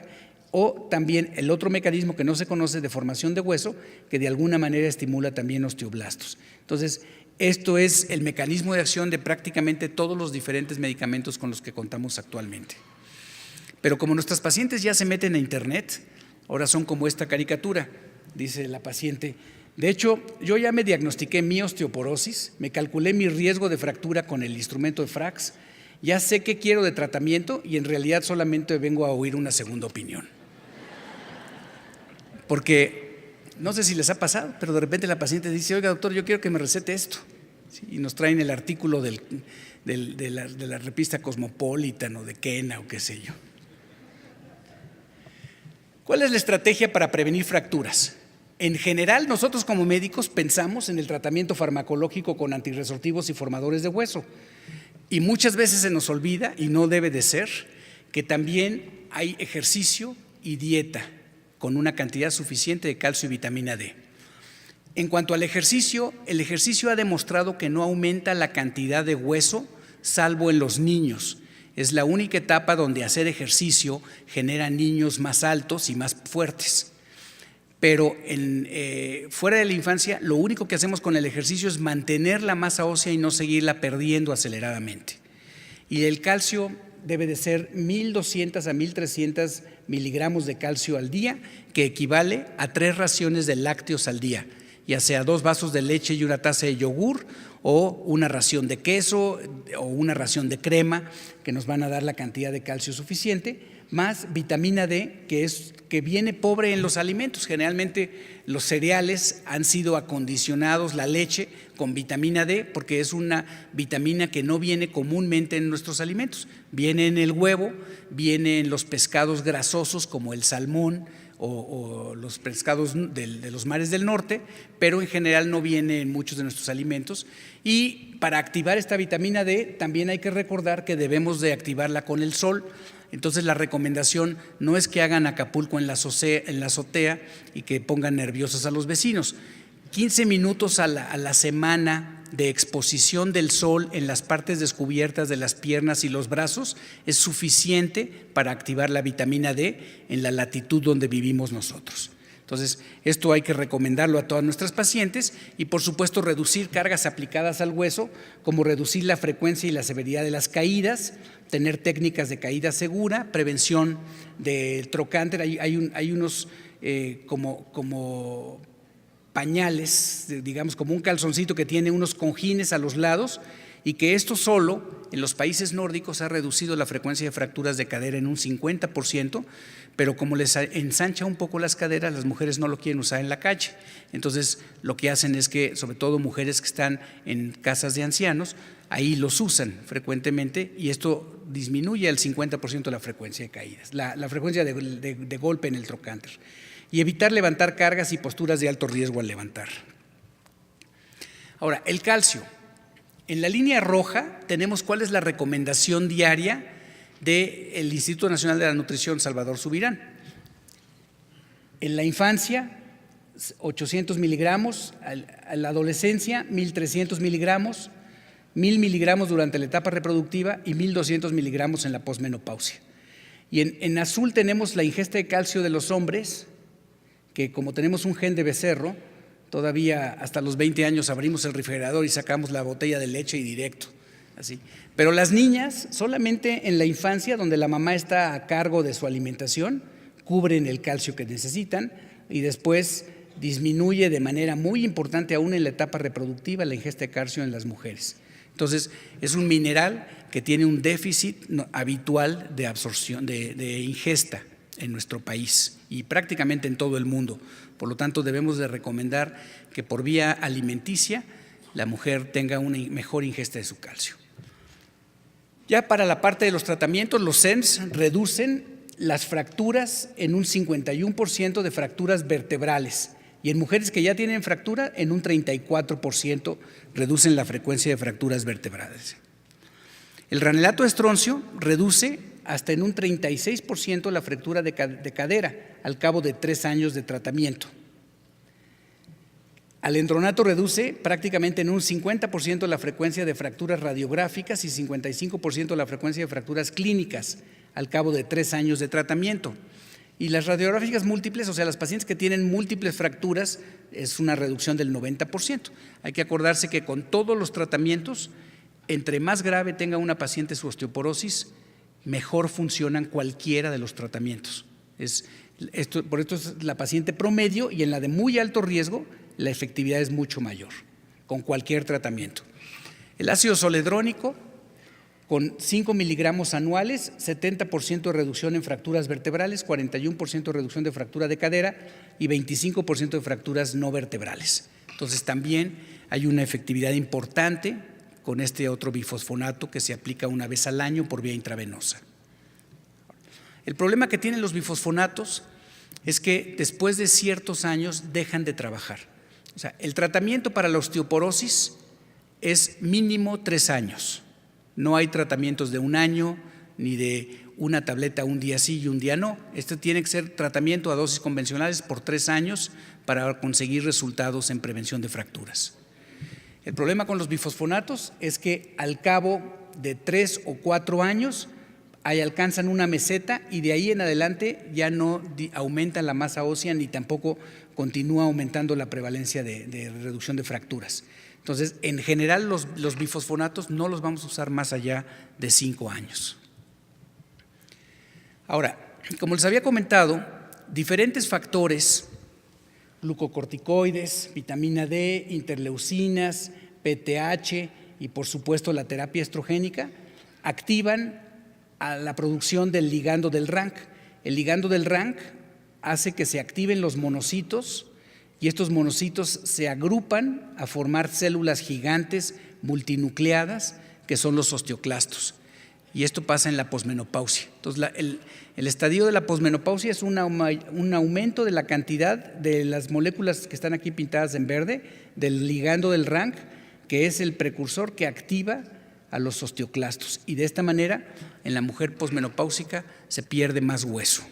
o también el otro mecanismo que no se conoce de formación de hueso, que de alguna manera estimula también osteoblastos. Entonces, esto es el mecanismo de acción de prácticamente todos los diferentes medicamentos con los que contamos actualmente. Pero como nuestras pacientes ya se meten a internet, ahora son como esta caricatura, dice la paciente: de hecho, yo ya me diagnostiqué mi osteoporosis, me calculé mi riesgo de fractura con el instrumento de Frax, ya sé qué quiero de tratamiento y en realidad solamente vengo a oír una segunda opinión. porque no sé si les ha pasado, pero de repente la paciente dice: oiga, doctor, yo quiero que me recete esto. ¿Sí? Y nos traen el artículo de la revista Cosmopolitan o de Kena o qué sé yo. ¿Cuál es la estrategia para prevenir fracturas? En general, nosotros como médicos pensamos en el tratamiento farmacológico con antirresortivos y formadores de hueso. Y muchas veces se nos olvida, y no debe de ser, que también hay ejercicio y dieta con una cantidad suficiente de calcio y vitamina D. En cuanto al ejercicio, el ejercicio ha demostrado que no aumenta la cantidad de hueso, salvo en los niños. Es la única etapa donde hacer ejercicio genera niños más altos y más fuertes. Pero fuera de la infancia, lo único que hacemos con el ejercicio es mantener la masa ósea y no seguirla perdiendo aceleradamente. Y el calcio debe de ser 1.200 a 1.300 miligramos de calcio al día, que equivale a 3 raciones de lácteos al día, ya sea 2 vasos de leche y una taza de yogur, o una ración de queso o una ración de crema, que nos van a dar la cantidad de calcio suficiente, más vitamina D, que viene pobre en los alimentos. Generalmente los cereales han sido acondicionados, la leche, con vitamina D, porque es una vitamina que no viene comúnmente en nuestros alimentos. Viene en el huevo, viene en los pescados grasosos como el salmón o los pescados de los mares del norte, pero en general no viene en muchos de nuestros alimentos. Y para activar esta vitamina D también hay que recordar que debemos de activarla con el sol. Entonces la recomendación no es que hagan Acapulco en la azotea y que pongan nerviosos a los vecinos. 15 minutos a la semana de exposición del sol en las partes descubiertas de las piernas y los brazos es suficiente para activar la vitamina D en la latitud donde vivimos nosotros. Entonces, esto hay que recomendarlo a todas nuestras pacientes y, por supuesto, reducir cargas aplicadas al hueso, como reducir la frecuencia y la severidad de las caídas, tener técnicas de caída segura, prevención del trocánter. Hay unos como pañales, digamos como un calzoncito que tiene unos cojines a los lados, y que esto solo en los países nórdicos ha reducido la frecuencia de fracturas de cadera en un 50%, pero como les ensancha un poco las caderas, las mujeres no lo quieren usar en la calle. Entonces lo que hacen es que, sobre todo mujeres que están en casas de ancianos, ahí los usan frecuentemente, y esto disminuye al 50% la frecuencia de caídas, la frecuencia de golpe en el trocánter. Y evitar levantar cargas y posturas de alto riesgo al levantar. Ahora, el calcio. En la línea roja tenemos cuál es la recomendación diaria del Instituto Nacional de la Nutrición Salvador Subirán. En la infancia, 800 miligramos, a la adolescencia, 1.300 miligramos, 1.000 miligramos durante la etapa reproductiva y 1.200 miligramos en la posmenopausia. Y en azul tenemos la ingesta de calcio de los hombres, que como tenemos un gen de becerro, todavía hasta los 20 años abrimos el refrigerador y sacamos la botella de leche y directo, así. Pero las niñas, solamente en la infancia, donde la mamá está a cargo de su alimentación, cubren el calcio que necesitan, y después disminuye de manera muy importante aún en la etapa reproductiva la ingesta de calcio en las mujeres. Entonces, es un mineral que tiene un déficit habitual de absorción, de ingesta en nuestro país y prácticamente en todo el mundo. Por lo tanto, debemos de recomendar que por vía alimenticia la mujer tenga una mejor ingesta de su calcio. Ya para la parte de los tratamientos, los SENS reducen las fracturas en un 51% de fracturas vertebrales, y en mujeres que ya tienen fractura, en un 34% reducen la frecuencia de fracturas vertebrales. El ranelato de estroncio reduce hasta en un 36% la fractura de cadera al cabo de 3 años de tratamiento. Alendronato reduce prácticamente en un 50% la frecuencia de fracturas radiográficas y 55% la frecuencia de fracturas clínicas al cabo de 3 años de tratamiento. Y las radiográficas múltiples, o sea, las pacientes que tienen múltiples fracturas, es una reducción del 90%. Hay que acordarse que con todos los tratamientos, entre más grave tenga una paciente su osteoporosis, mejor funcionan cualquiera de los tratamientos. Por esto es la paciente promedio, y en la de muy alto riesgo la efectividad es mucho mayor con cualquier tratamiento. El ácido zoledrónico con 5 miligramos anuales, 70% de reducción en fracturas vertebrales, 41% de reducción de fractura de cadera y 25% de fracturas no vertebrales. Entonces también hay una efectividad importante con este otro bifosfonato que se aplica una vez al año por vía intravenosa. El problema que tienen los bifosfonatos es que después de ciertos años dejan de trabajar. O sea, el tratamiento para la osteoporosis es mínimo 3 años. No hay tratamientos de 1 año ni de una tableta un día sí y un día no. Esto tiene que ser tratamiento a dosis convencionales por 3 años para conseguir resultados en prevención de fracturas. El problema con los bifosfonatos es que al cabo de 3 o 4 años ahí alcanzan una meseta y de ahí en adelante ya no aumentan la masa ósea ni tampoco continúa aumentando la prevalencia de reducción de fracturas. Entonces, en general, los bifosfonatos no los vamos a usar más allá de 5 años. Ahora, como les había comentado, diferentes factores, glucocorticoides, vitamina D, interleucinas, PTH y, por supuesto, la terapia estrogénica, activan a la producción del ligando del RANK. El ligando del RANK hace que se activen los monocitos y estos monocitos se agrupan a formar células gigantes multinucleadas que son los osteoclastos. Y esto pasa en la posmenopausia. Entonces, el estadio de la posmenopausia es un aumento de la cantidad de las moléculas que están aquí pintadas en verde, del ligando del RANK, que es el precursor que activa a los osteoclastos. Y de esta manera, en la mujer posmenopáusica se pierde más hueso.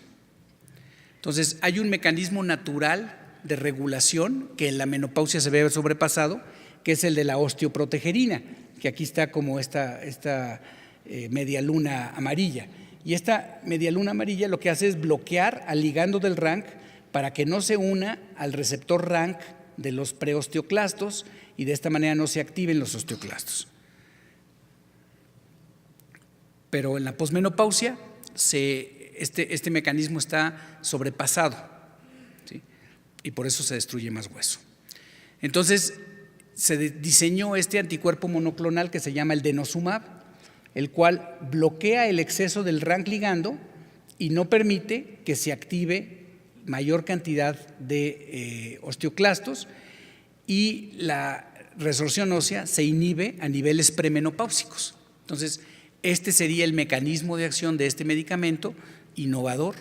Entonces, hay un mecanismo natural de regulación que en la menopausia se ve sobrepasado, que es el de la osteoprotegerina, que aquí está como esta media luna amarilla. Y esta media luna amarilla lo que hace es bloquear al ligando del RANK para que no se una al receptor RANK de los preosteoclastos y de esta manera no se activen los osteoclastos. Pero en la posmenopausia este mecanismo está sobrepasado, ¿sí? Y por eso se destruye más hueso. Entonces se diseñó este anticuerpo monoclonal que se llama el denosumab, el cual bloquea el exceso del RANK ligando y no permite que se active mayor cantidad de osteoclastos y la resorción ósea se inhibe a niveles premenopáusicos. Entonces, este sería el mecanismo de acción de este medicamento innovador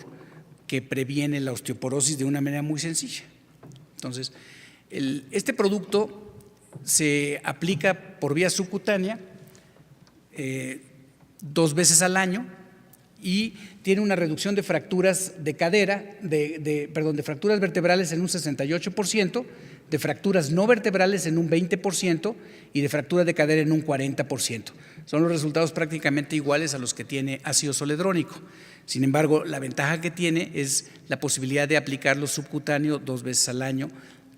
que previene la osteoporosis de una manera muy sencilla. Entonces, este producto se aplica por vía subcutánea 2 veces al año y tiene una reducción de fracturas de cadera, de fracturas vertebrales en un 68%, de fracturas no vertebrales en un 20% y de fracturas de cadera en un 40%. Son los resultados prácticamente iguales a los que tiene ácido zoledrónico. Sin embargo, la ventaja que tiene es la posibilidad de aplicarlo subcutáneo 2 veces al año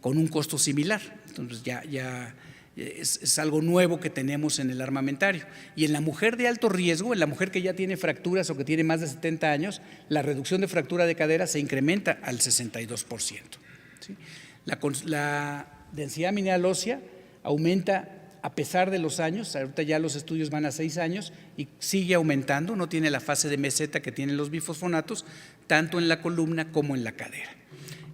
con un costo similar. Entonces ya es algo nuevo que tenemos en el armamentario. Y en la mujer de alto riesgo, en la mujer que ya tiene fracturas o que tiene más de 70 años, la reducción de fractura de cadera se incrementa al 62%. ¿Sí? La densidad mineral ósea aumenta a pesar de los años. Ahorita ya los estudios van a 6 años y sigue aumentando, no tiene la fase de meseta que tienen los bifosfonatos, tanto en la columna como en la cadera.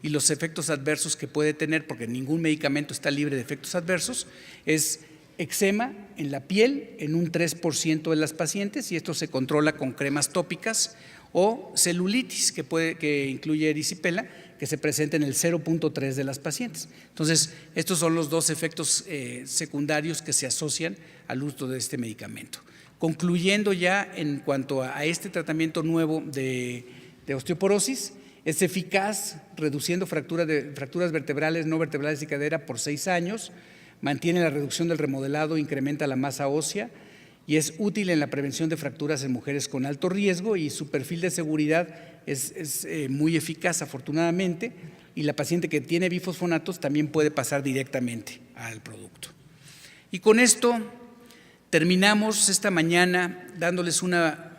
Y los efectos adversos que puede tener, porque ningún medicamento está libre de efectos adversos, es eczema en la piel en un 3% de las pacientes, y esto se controla con cremas tópicas, o celulitis, que incluye erisipela, que se presenta en el 0.3% de las pacientes. Entonces, estos son los 2 efectos secundarios que se asocian al uso de este medicamento. Concluyendo ya en cuanto a este tratamiento nuevo de osteoporosis, es eficaz reduciendo fracturas vertebrales, no vertebrales y cadera por 6 años, mantiene la reducción del remodelado, incrementa la masa ósea y es útil en la prevención de fracturas en mujeres con alto riesgo, y su perfil de seguridad es muy eficaz, afortunadamente, y la paciente que tiene bifosfonatos también puede pasar directamente al producto. Y con esto terminamos esta mañana dándoles una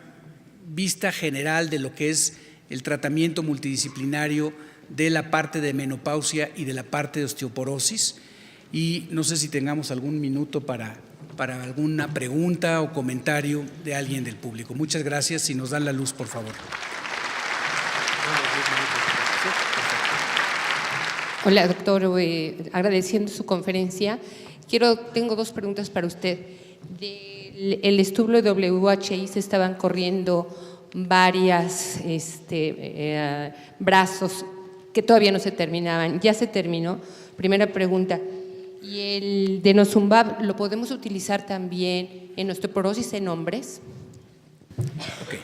vista general de lo que es el tratamiento multidisciplinario de la parte de menopausia y de la parte de osteoporosis, y no sé si tengamos algún minuto para para alguna pregunta o comentario de alguien del público. Muchas gracias. Si nos dan la luz, por favor. Hola, doctor. Agradeciendo su conferencia, tengo dos preguntas para usted. Del estudio de WHI se estaban corriendo varias brazos que todavía no se terminaban. ¿Ya se terminó? Primera pregunta. ¿Y el denosumab lo podemos utilizar también en osteoporosis en hombres? Okay.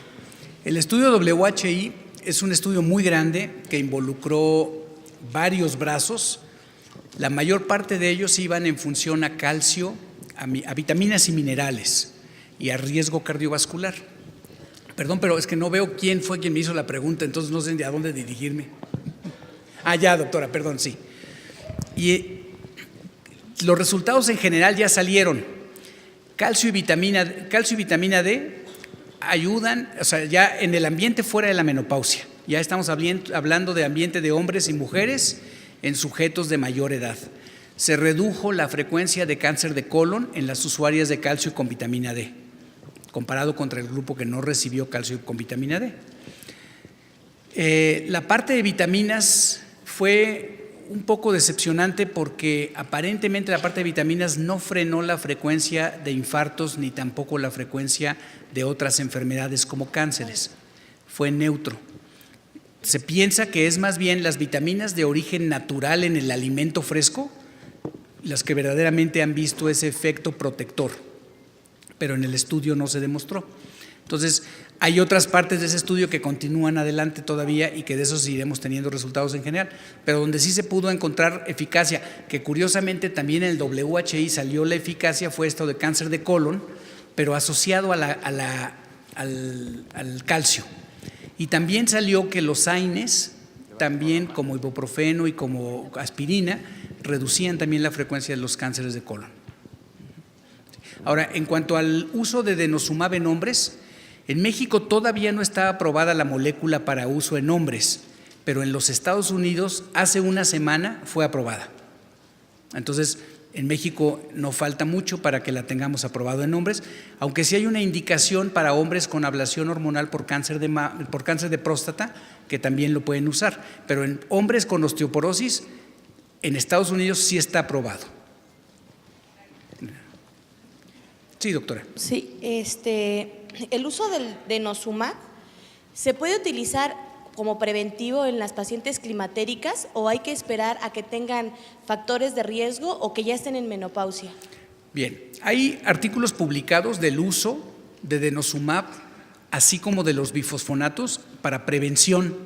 El estudio WHI es un estudio muy grande que involucró varios brazos. La mayor parte de ellos iban en función a calcio, a vitaminas y minerales y a riesgo cardiovascular. Perdón, pero es que no veo quién fue quien me hizo la pregunta, entonces no sé a dónde dirigirme. Ya, doctora, perdón, sí. Y los resultados en general ya salieron. Calcio y vitamina D ayudan, o sea, ya en el ambiente fuera de la menopausia. Ya estamos hablando de ambiente de hombres y mujeres en sujetos de mayor edad. Se redujo la frecuencia de cáncer de colon en las usuarias de calcio con vitamina D, comparado contra el grupo que no recibió calcio con vitamina D. La parte de vitaminas fue un poco decepcionante porque aparentemente la parte de vitaminas no frenó la frecuencia de infartos ni tampoco la frecuencia de otras enfermedades como cánceres. Fue neutro. Se piensa que es más bien las vitaminas de origen natural en el alimento fresco las que verdaderamente han visto ese efecto protector, pero en el estudio no se demostró. Entonces, hay otras partes de ese estudio que continúan adelante todavía y que de esos iremos teniendo resultados en general, pero donde sí se pudo encontrar eficacia, que curiosamente también en el WHI salió la eficacia, fue esto de cáncer de colon, pero asociado al calcio. Y también salió que los AINES, también como ibuprofeno y como aspirina, reducían también la frecuencia de los cánceres de colon. Ahora, en cuanto al uso de denosumab en hombres, en México todavía no está aprobada la molécula para uso en hombres, pero en los Estados Unidos hace una semana fue aprobada. Entonces, en México no falta mucho para que la tengamos aprobado en hombres, aunque sí hay una indicación para hombres con ablación hormonal por cáncer de próstata, que también lo pueden usar, pero en hombres con osteoporosis, en Estados Unidos sí está aprobado. Sí, doctora. Sí, el uso del denosumab se puede utilizar como preventivo en las pacientes climatéricas o hay que esperar a que tengan factores de riesgo o que ya estén en menopausia. Bien, hay artículos publicados del uso de denosumab, así como de los bifosfonatos para prevención,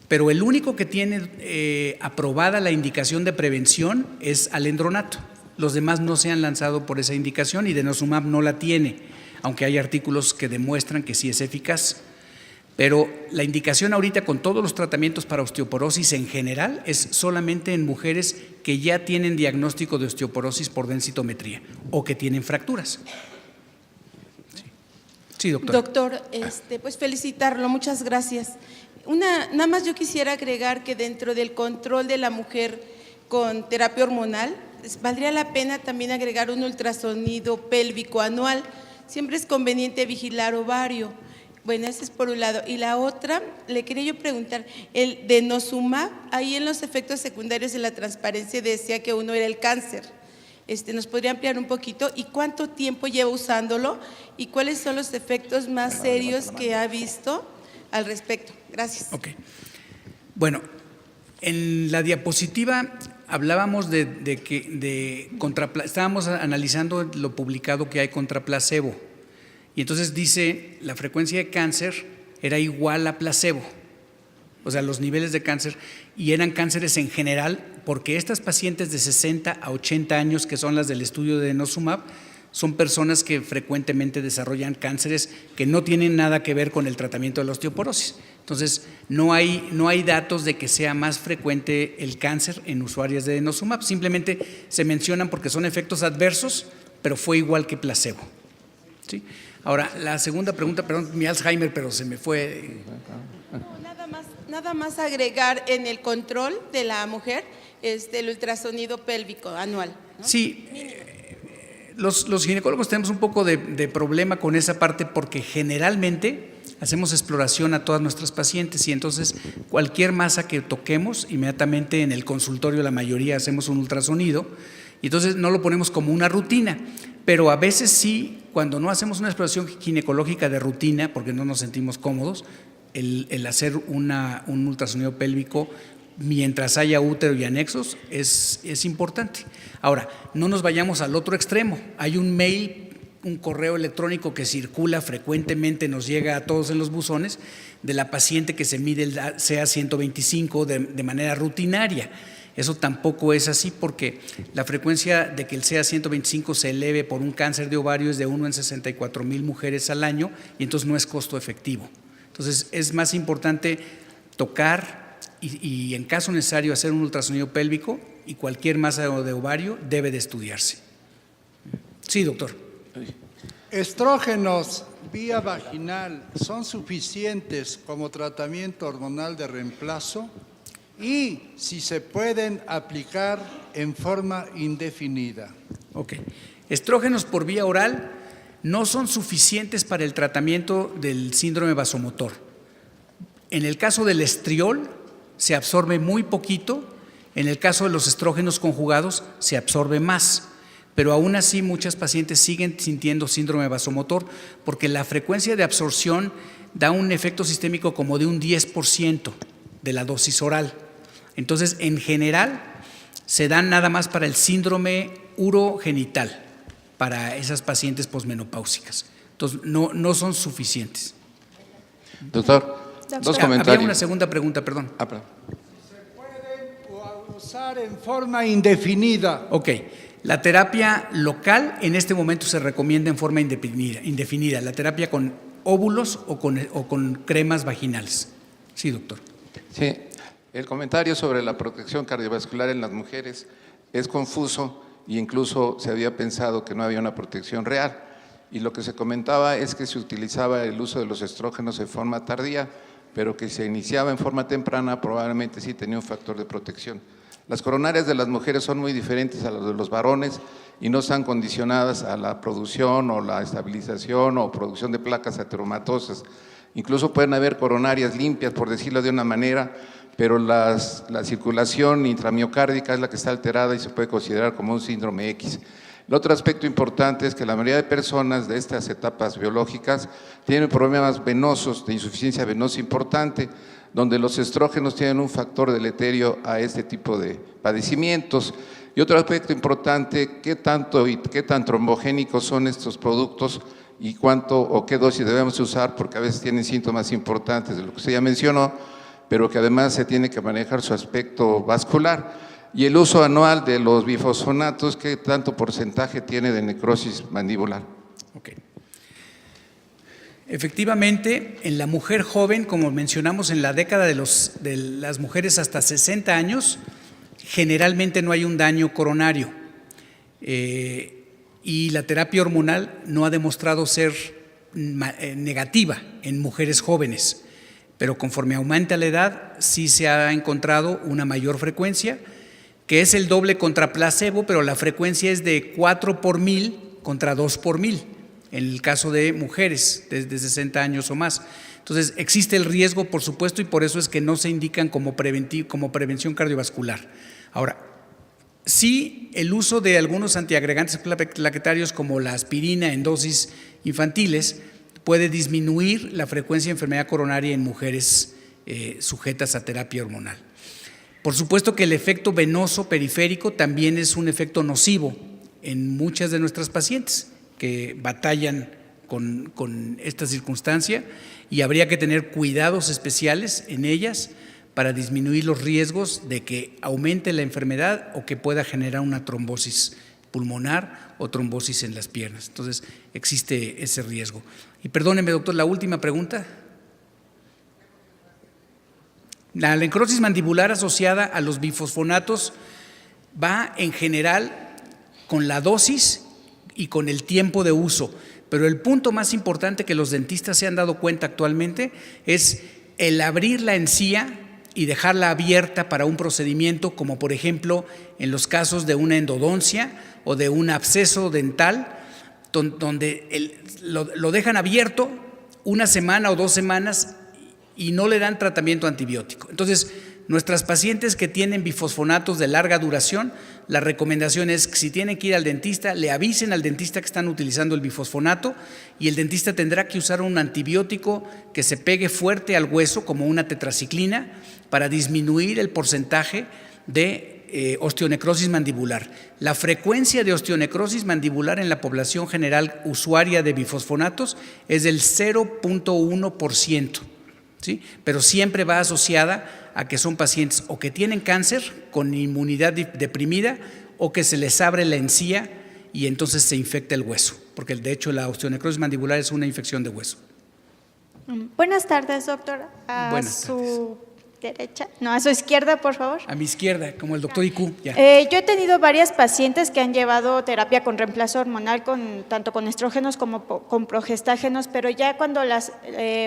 pero el único que tiene aprobada la indicación de prevención es alendronato. Los demás no se han lanzado por esa indicación y denosumab no la tiene, aunque hay artículos que demuestran que sí es eficaz. Pero la indicación ahorita con todos los tratamientos para osteoporosis en general es solamente en mujeres que ya tienen diagnóstico de osteoporosis por densitometría o que tienen fracturas. Sí, doctora. Doctor, pues felicitarlo, muchas gracias. Nada más yo quisiera agregar que dentro del control de la mujer con terapia hormonal, valdría la pena también agregar un ultrasonido pélvico anual. Siempre es conveniente vigilar ovario. Bueno, ese es por un lado. Y la otra, le quería yo preguntar, el denosumab, ahí en los efectos secundarios de la transparencia decía que uno era el cáncer. ¿Nos podría ampliar un poquito? ¿Y cuánto tiempo lleva usándolo? ¿Y cuáles son los efectos más serios que ha visto al respecto? Gracias. Ok. Bueno, en la diapositiva hablábamos estábamos analizando lo publicado que hay contra placebo. Y entonces dice, la frecuencia de cáncer era igual a placebo, o sea, los niveles de cáncer, y eran cánceres en general, porque estas pacientes de 60 a 80 años, que son las del estudio de denosumab, son personas que frecuentemente desarrollan cánceres que no tienen nada que ver con el tratamiento de la osteoporosis. Entonces, no hay datos de que sea más frecuente el cáncer en usuarias de denosumab, simplemente se mencionan porque son efectos adversos, pero fue igual que placebo. ¿Sí? Ahora, la segunda pregunta, perdón, mi Alzheimer, pero se me fue. Nada más agregar en el control de la mujer el ultrasonido pélvico anual, ¿no? Sí, Los ginecólogos tenemos un poco de problema con esa parte porque generalmente hacemos exploración a todas nuestras pacientes y entonces cualquier masa que toquemos, inmediatamente en el consultorio la mayoría hacemos un ultrasonido y entonces no lo ponemos como una rutina, pero a veces sí, cuando no hacemos una exploración ginecológica de rutina porque no nos sentimos cómodos, el hacer un ultrasonido pélvico mientras haya útero y anexos es importante. Ahora, no nos vayamos al otro extremo. Hay un mail, un correo electrónico que circula frecuentemente, nos llega a todos en los buzones, de la paciente que se mide el CA125 de manera rutinaria. Eso tampoco es así porque la frecuencia de que el CA125 se eleve por un cáncer de ovario es de 1 en 64,000 mujeres al año y entonces no es costo efectivo. Entonces es más importante tocar y en caso necesario hacer un ultrasonido pélvico y cualquier masa de ovario debe de estudiarse. Sí, doctor. ¿Estrógenos vía vaginal son suficientes como tratamiento hormonal de reemplazo? Y si se pueden aplicar en forma indefinida. Ok. Estrógenos por vía oral no son suficientes para el tratamiento del síndrome vasomotor. En el caso del estriol se absorbe muy poquito, en el caso de los estrógenos conjugados se absorbe más, pero aún así muchas pacientes siguen sintiendo síndrome vasomotor porque la frecuencia de absorción da un efecto sistémico como de un 10% de la dosis oral. Entonces, en general, se dan nada más para el síndrome urogenital, para esas pacientes posmenopáusicas. Entonces, no son suficientes. Doctor, dos comentarios. Había una segunda pregunta, perdón. Perdón. ¿Se pueden usar en forma indefinida? Ok, la terapia local en este momento se recomienda en forma indefinida, la terapia con óvulos o con cremas vaginales. Sí, doctor. Sí, el comentario sobre la protección cardiovascular en las mujeres es confuso e incluso se había pensado que no había una protección real. Y lo que se comentaba es que se utilizaba el uso de los estrógenos en forma tardía, pero que se iniciaba en forma temprana, probablemente sí tenía un factor de protección. Las coronarias de las mujeres son muy diferentes a las de los varones y no están condicionadas a la producción o la estabilización o producción de placas ateromatosas. Incluso pueden haber coronarias limpias, por decirlo de una manera, pero la circulación intramiocárdica es la que está alterada y se puede considerar como un síndrome X. El otro aspecto importante es que la mayoría de personas de estas etapas biológicas tienen problemas venosos, de insuficiencia venosa importante, donde los estrógenos tienen un factor deleterio a este tipo de padecimientos. Y otro aspecto importante, qué tanto y qué tan trombogénicos son estos productos y cuánto o qué dosis debemos usar, porque a veces tienen síntomas importantes de lo que usted ya mencionó, pero que además se tiene que manejar su aspecto vascular. Y el uso anual de los bifosfonatos, ¿qué tanto porcentaje tiene de necrosis mandibular? Ok. Efectivamente, en la mujer joven, como mencionamos, en la década de las mujeres hasta 60 años, generalmente no hay un daño coronario. Y la terapia hormonal no ha demostrado ser negativa en mujeres jóvenes, pero conforme aumenta la edad, sí se ha encontrado una mayor frecuencia, que es el doble contra placebo, pero la frecuencia es de 4 por 1000 contra 2 por 1000, en el caso de mujeres desde 60 años o más. Entonces, existe el riesgo, por supuesto, y por eso es que no se indican como prevención cardiovascular. Ahora, sí, el uso de algunos antiagregantes plaquetarios como la aspirina en dosis infantiles puede disminuir la frecuencia de enfermedad coronaria en mujeres sujetas a terapia hormonal. Por supuesto que el efecto venoso periférico también es un efecto nocivo en muchas de nuestras pacientes que batallan con esta circunstancia y habría que tener cuidados especiales en ellas para disminuir los riesgos de que aumente la enfermedad o que pueda generar una trombosis pulmonar o trombosis en las piernas. Entonces, existe ese riesgo. Y perdóneme, doctor, la última pregunta. La necrosis mandibular asociada a los bifosfonatos va en general con la dosis y con el tiempo de uso, pero el punto más importante que los dentistas se han dado cuenta actualmente es el abrir la encía y dejarla abierta para un procedimiento como por ejemplo en los casos de una endodoncia o de un absceso dental, donde lo dejan abierto una semana o 2 semanas y no le dan tratamiento antibiótico. Entonces, nuestras pacientes que tienen bifosfonatos de larga duración, la recomendación es que si tienen que ir al dentista, le avisen al dentista que están utilizando el bifosfonato y el dentista tendrá que usar un antibiótico que se pegue fuerte al hueso, como una tetraciclina, para disminuir el porcentaje de osteonecrosis mandibular. La frecuencia de osteonecrosis mandibular en la población general usuaria de bifosfonatos es del 0.1%, ¿sí? Pero siempre va asociada a que son pacientes o que tienen cáncer con inmunidad deprimida o que se les abre la encía y entonces se infecta el hueso, porque de hecho la osteonecrosis mandibular es una infección de hueso. Buenas tardes, doctor. A Buenas su derecha, no, a su izquierda, por favor. A mi izquierda, como el doctor IQ. Ya. Yo he tenido varias pacientes que han llevado terapia con reemplazo hormonal, tanto con estrógenos como con progestágenos, pero ya cuando las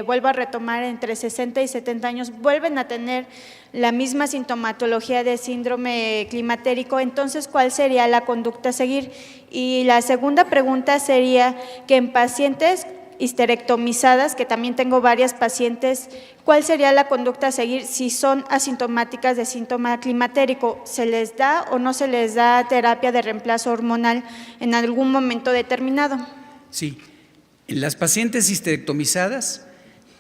vuelvo a retomar entre 60 y 70 años, vuelven a tener la misma sintomatología de síndrome climatérico. Entonces, ¿cuál sería la conducta a seguir? Y la segunda pregunta sería que en pacientes histerectomizadas, que también tengo varias pacientes, ¿cuál sería la conducta a seguir si son asintomáticas de síntoma climatérico? ¿Se les da o no se les da terapia de reemplazo hormonal en algún momento determinado? Sí, en las pacientes histerectomizadas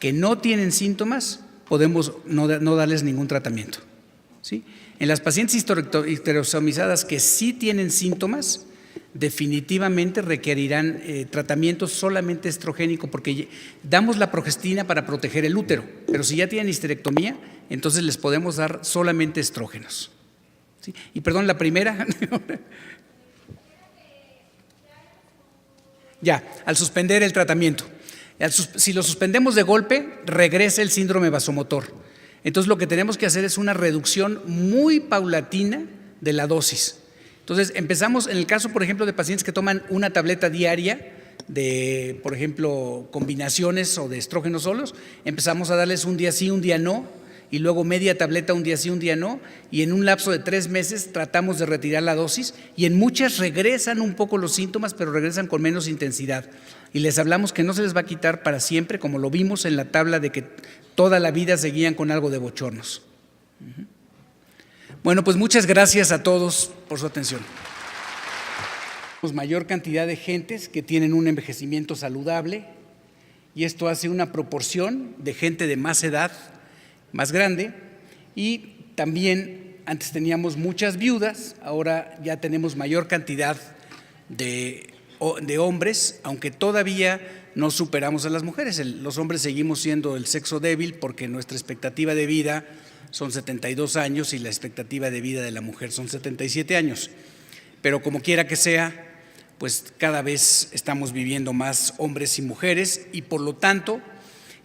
que no tienen síntomas, podemos no darles ningún tratamiento, ¿sí? En las pacientes histerectomizadas que sí tienen síntomas, definitivamente requerirán tratamiento solamente estrogénico, porque damos la progestina para proteger el útero, pero si ya tienen histerectomía, entonces les podemos dar solamente estrógenos, ¿sí? Y perdón, la primera. Ya, al suspender el tratamiento. Si lo suspendemos de golpe, regresa el síndrome vasomotor. Entonces lo que tenemos que hacer es una reducción muy paulatina de la dosis. Entonces empezamos en el caso, por ejemplo, de pacientes que toman una tableta diaria de, por ejemplo, combinaciones o de estrógenos solos, empezamos a darles un día sí, un día no, y luego media tableta un día sí, un día no, y en un lapso de 3 meses tratamos de retirar la dosis, y en muchas regresan un poco los síntomas, pero regresan con menos intensidad. Y les hablamos que no se les va a quitar para siempre, como lo vimos en la tabla de que toda la vida seguían con algo de bochornos. Bueno, pues muchas gracias a todos por su atención. Tenemos mayor cantidad de gentes que tienen un envejecimiento saludable y esto hace una proporción de gente de más edad, más grande, y también antes teníamos muchas viudas, ahora ya tenemos mayor cantidad de hombres, aunque todavía no superamos a las mujeres. Los hombres seguimos siendo el sexo débil porque nuestra expectativa de vida son 72 años y la expectativa de vida de la mujer son 77 años. Pero como quiera que sea, pues cada vez estamos viviendo más hombres y mujeres y por lo tanto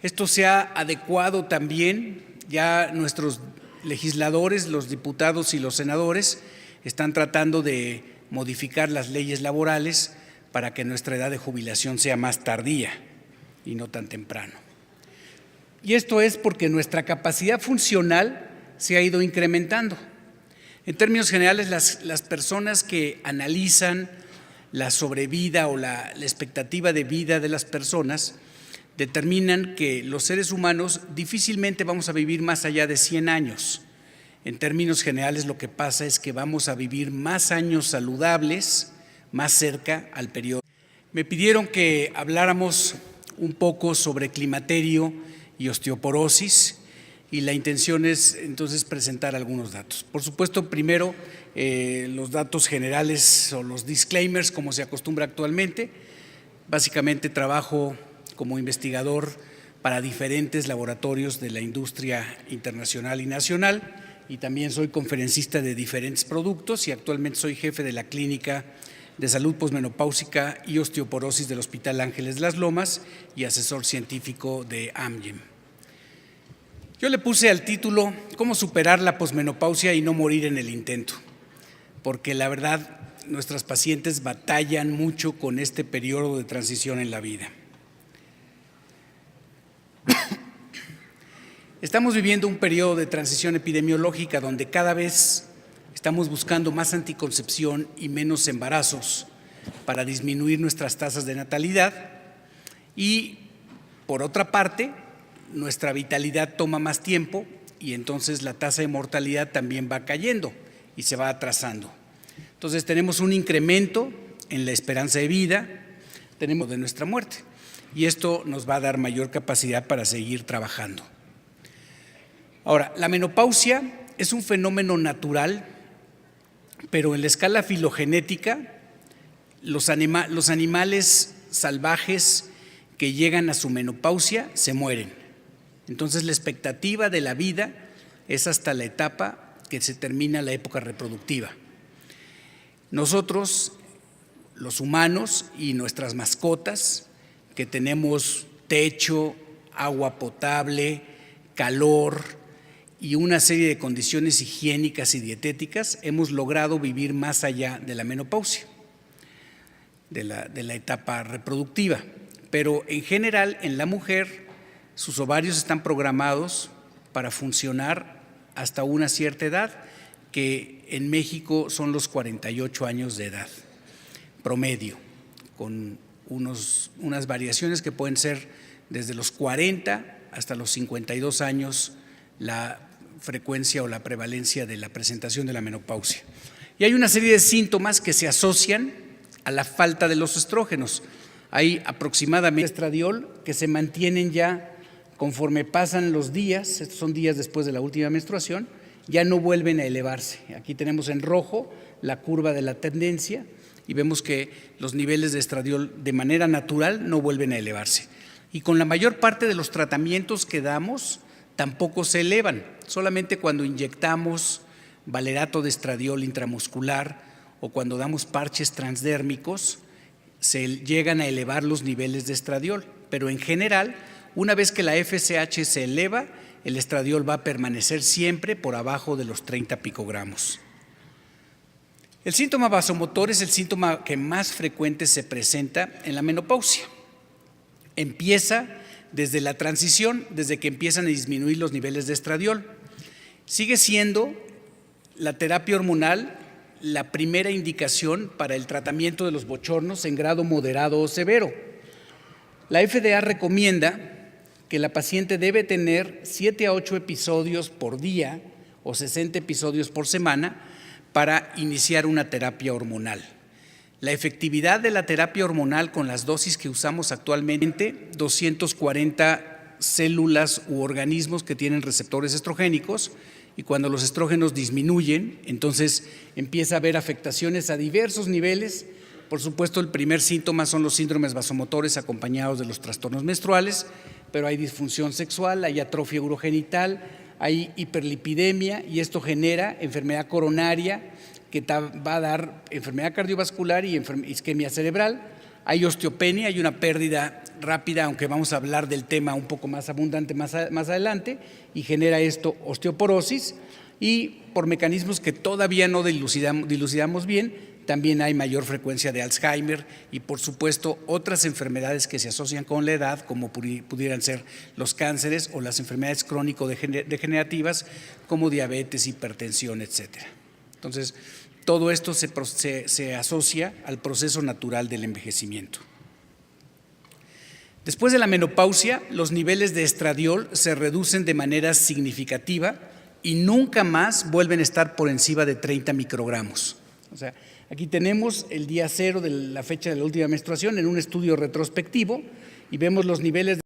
esto se ha adecuado también, ya nuestros legisladores, los diputados y los senadores están tratando de modificar las leyes laborales para que nuestra edad de jubilación sea más tardía y no tan temprano. Y esto es porque nuestra capacidad funcional se ha ido incrementando. En términos generales, las personas que analizan la sobrevida o la expectativa de vida de las personas determinan que los seres humanos difícilmente vamos a vivir más allá de 100 años. En términos generales, lo que pasa es que vamos a vivir más años saludables, más cerca al periodo. Me pidieron que habláramos un poco sobre climaterio y osteoporosis y la intención es entonces presentar algunos datos. Por supuesto, primero los datos generales o los disclaimers como se acostumbra actualmente. Básicamente trabajo como investigador para diferentes laboratorios de la industria internacional y nacional y también soy conferencista de diferentes productos y actualmente soy jefe de la clínica de salud posmenopáusica y osteoporosis del Hospital Ángeles de las Lomas y asesor científico de Amgen. Yo le puse al título ¿Cómo superar la posmenopausia y no morir en el intento? Porque la verdad nuestras pacientes batallan mucho con este periodo de transición en la vida. Estamos viviendo un periodo de transición epidemiológica donde cada vez estamos buscando más anticoncepción y menos embarazos para disminuir nuestras tasas de natalidad y, por otra parte, nuestra vitalidad toma más tiempo y entonces la tasa de mortalidad también va cayendo y se va atrasando. Entonces tenemos un incremento en la esperanza de vida, tenemos de nuestra muerte y esto nos va a dar mayor capacidad para seguir trabajando. Ahora, la menopausia es un fenómeno natural, pero en la escala filogenética, los animales salvajes que llegan a su menopausia se mueren. Entonces la expectativa de la vida es hasta la etapa que se termina la época reproductiva. Nosotros, los humanos y nuestras mascotas, que tenemos techo, agua potable, calor y una serie de condiciones higiénicas y dietéticas, hemos logrado vivir más allá de la menopausia, de la etapa reproductiva. Pero en general, en la mujer, sus ovarios están programados para funcionar hasta una cierta edad, que en México son los 48 años de edad, promedio, con unas variaciones que pueden ser desde los 40 hasta los 52 años la frecuencia o la prevalencia de la presentación de la menopausia. Y hay una serie de síntomas que se asocian a la falta de los estrógenos. Hay aproximadamente estradiol que se mantienen ya conforme pasan los días, estos son días después de la última menstruación, ya no vuelven a elevarse. Aquí tenemos en rojo la curva de la tendencia y vemos que los niveles de estradiol de manera natural no vuelven a elevarse. Y con la mayor parte de los tratamientos que damos tampoco se elevan, solamente cuando inyectamos valerato de estradiol intramuscular o cuando damos parches transdérmicos se llegan a elevar los niveles de estradiol, pero en general, una vez que la FSH se eleva, el estradiol va a permanecer siempre por abajo de los 30 picogramos. El síntoma vasomotor es el síntoma que más frecuente se presenta en la menopausia. Empieza desde la transición, desde que empiezan a disminuir los niveles de estradiol. Sigue siendo la terapia hormonal la primera indicación para el tratamiento de los bochornos en grado moderado o severo. La FDA recomienda que la paciente debe tener 7 a 8 episodios por día o 60 episodios por semana para iniciar una terapia hormonal. La efectividad de la terapia hormonal con las dosis que usamos actualmente, 240 células u organismos que tienen receptores estrogénicos, y cuando los estrógenos disminuyen, entonces empieza a haber afectaciones a diversos niveles. Por supuesto, el primer síntoma son los síndromes vasomotores acompañados de los trastornos menstruales, pero hay disfunción sexual, hay atrofia urogenital, hay hiperlipidemia y esto genera enfermedad coronaria que va a dar enfermedad cardiovascular y isquemia cerebral. Hay osteopenia, hay una pérdida rápida, aunque vamos a hablar del tema un poco más abundante más adelante, y genera esto osteoporosis y por mecanismos que todavía no dilucidamos bien, también hay mayor frecuencia de Alzheimer y por supuesto otras enfermedades que se asocian con la edad como pudieran ser los cánceres o las enfermedades crónico-degenerativas como diabetes, hipertensión, etcétera. Entonces, todo esto se asocia al proceso natural del envejecimiento. Después de la menopausia, los niveles de estradiol se reducen de manera significativa y nunca más vuelven a estar por encima de 30 microgramos. O sea, aquí tenemos el día cero de la fecha de la última menstruación en un estudio retrospectivo y vemos los niveles de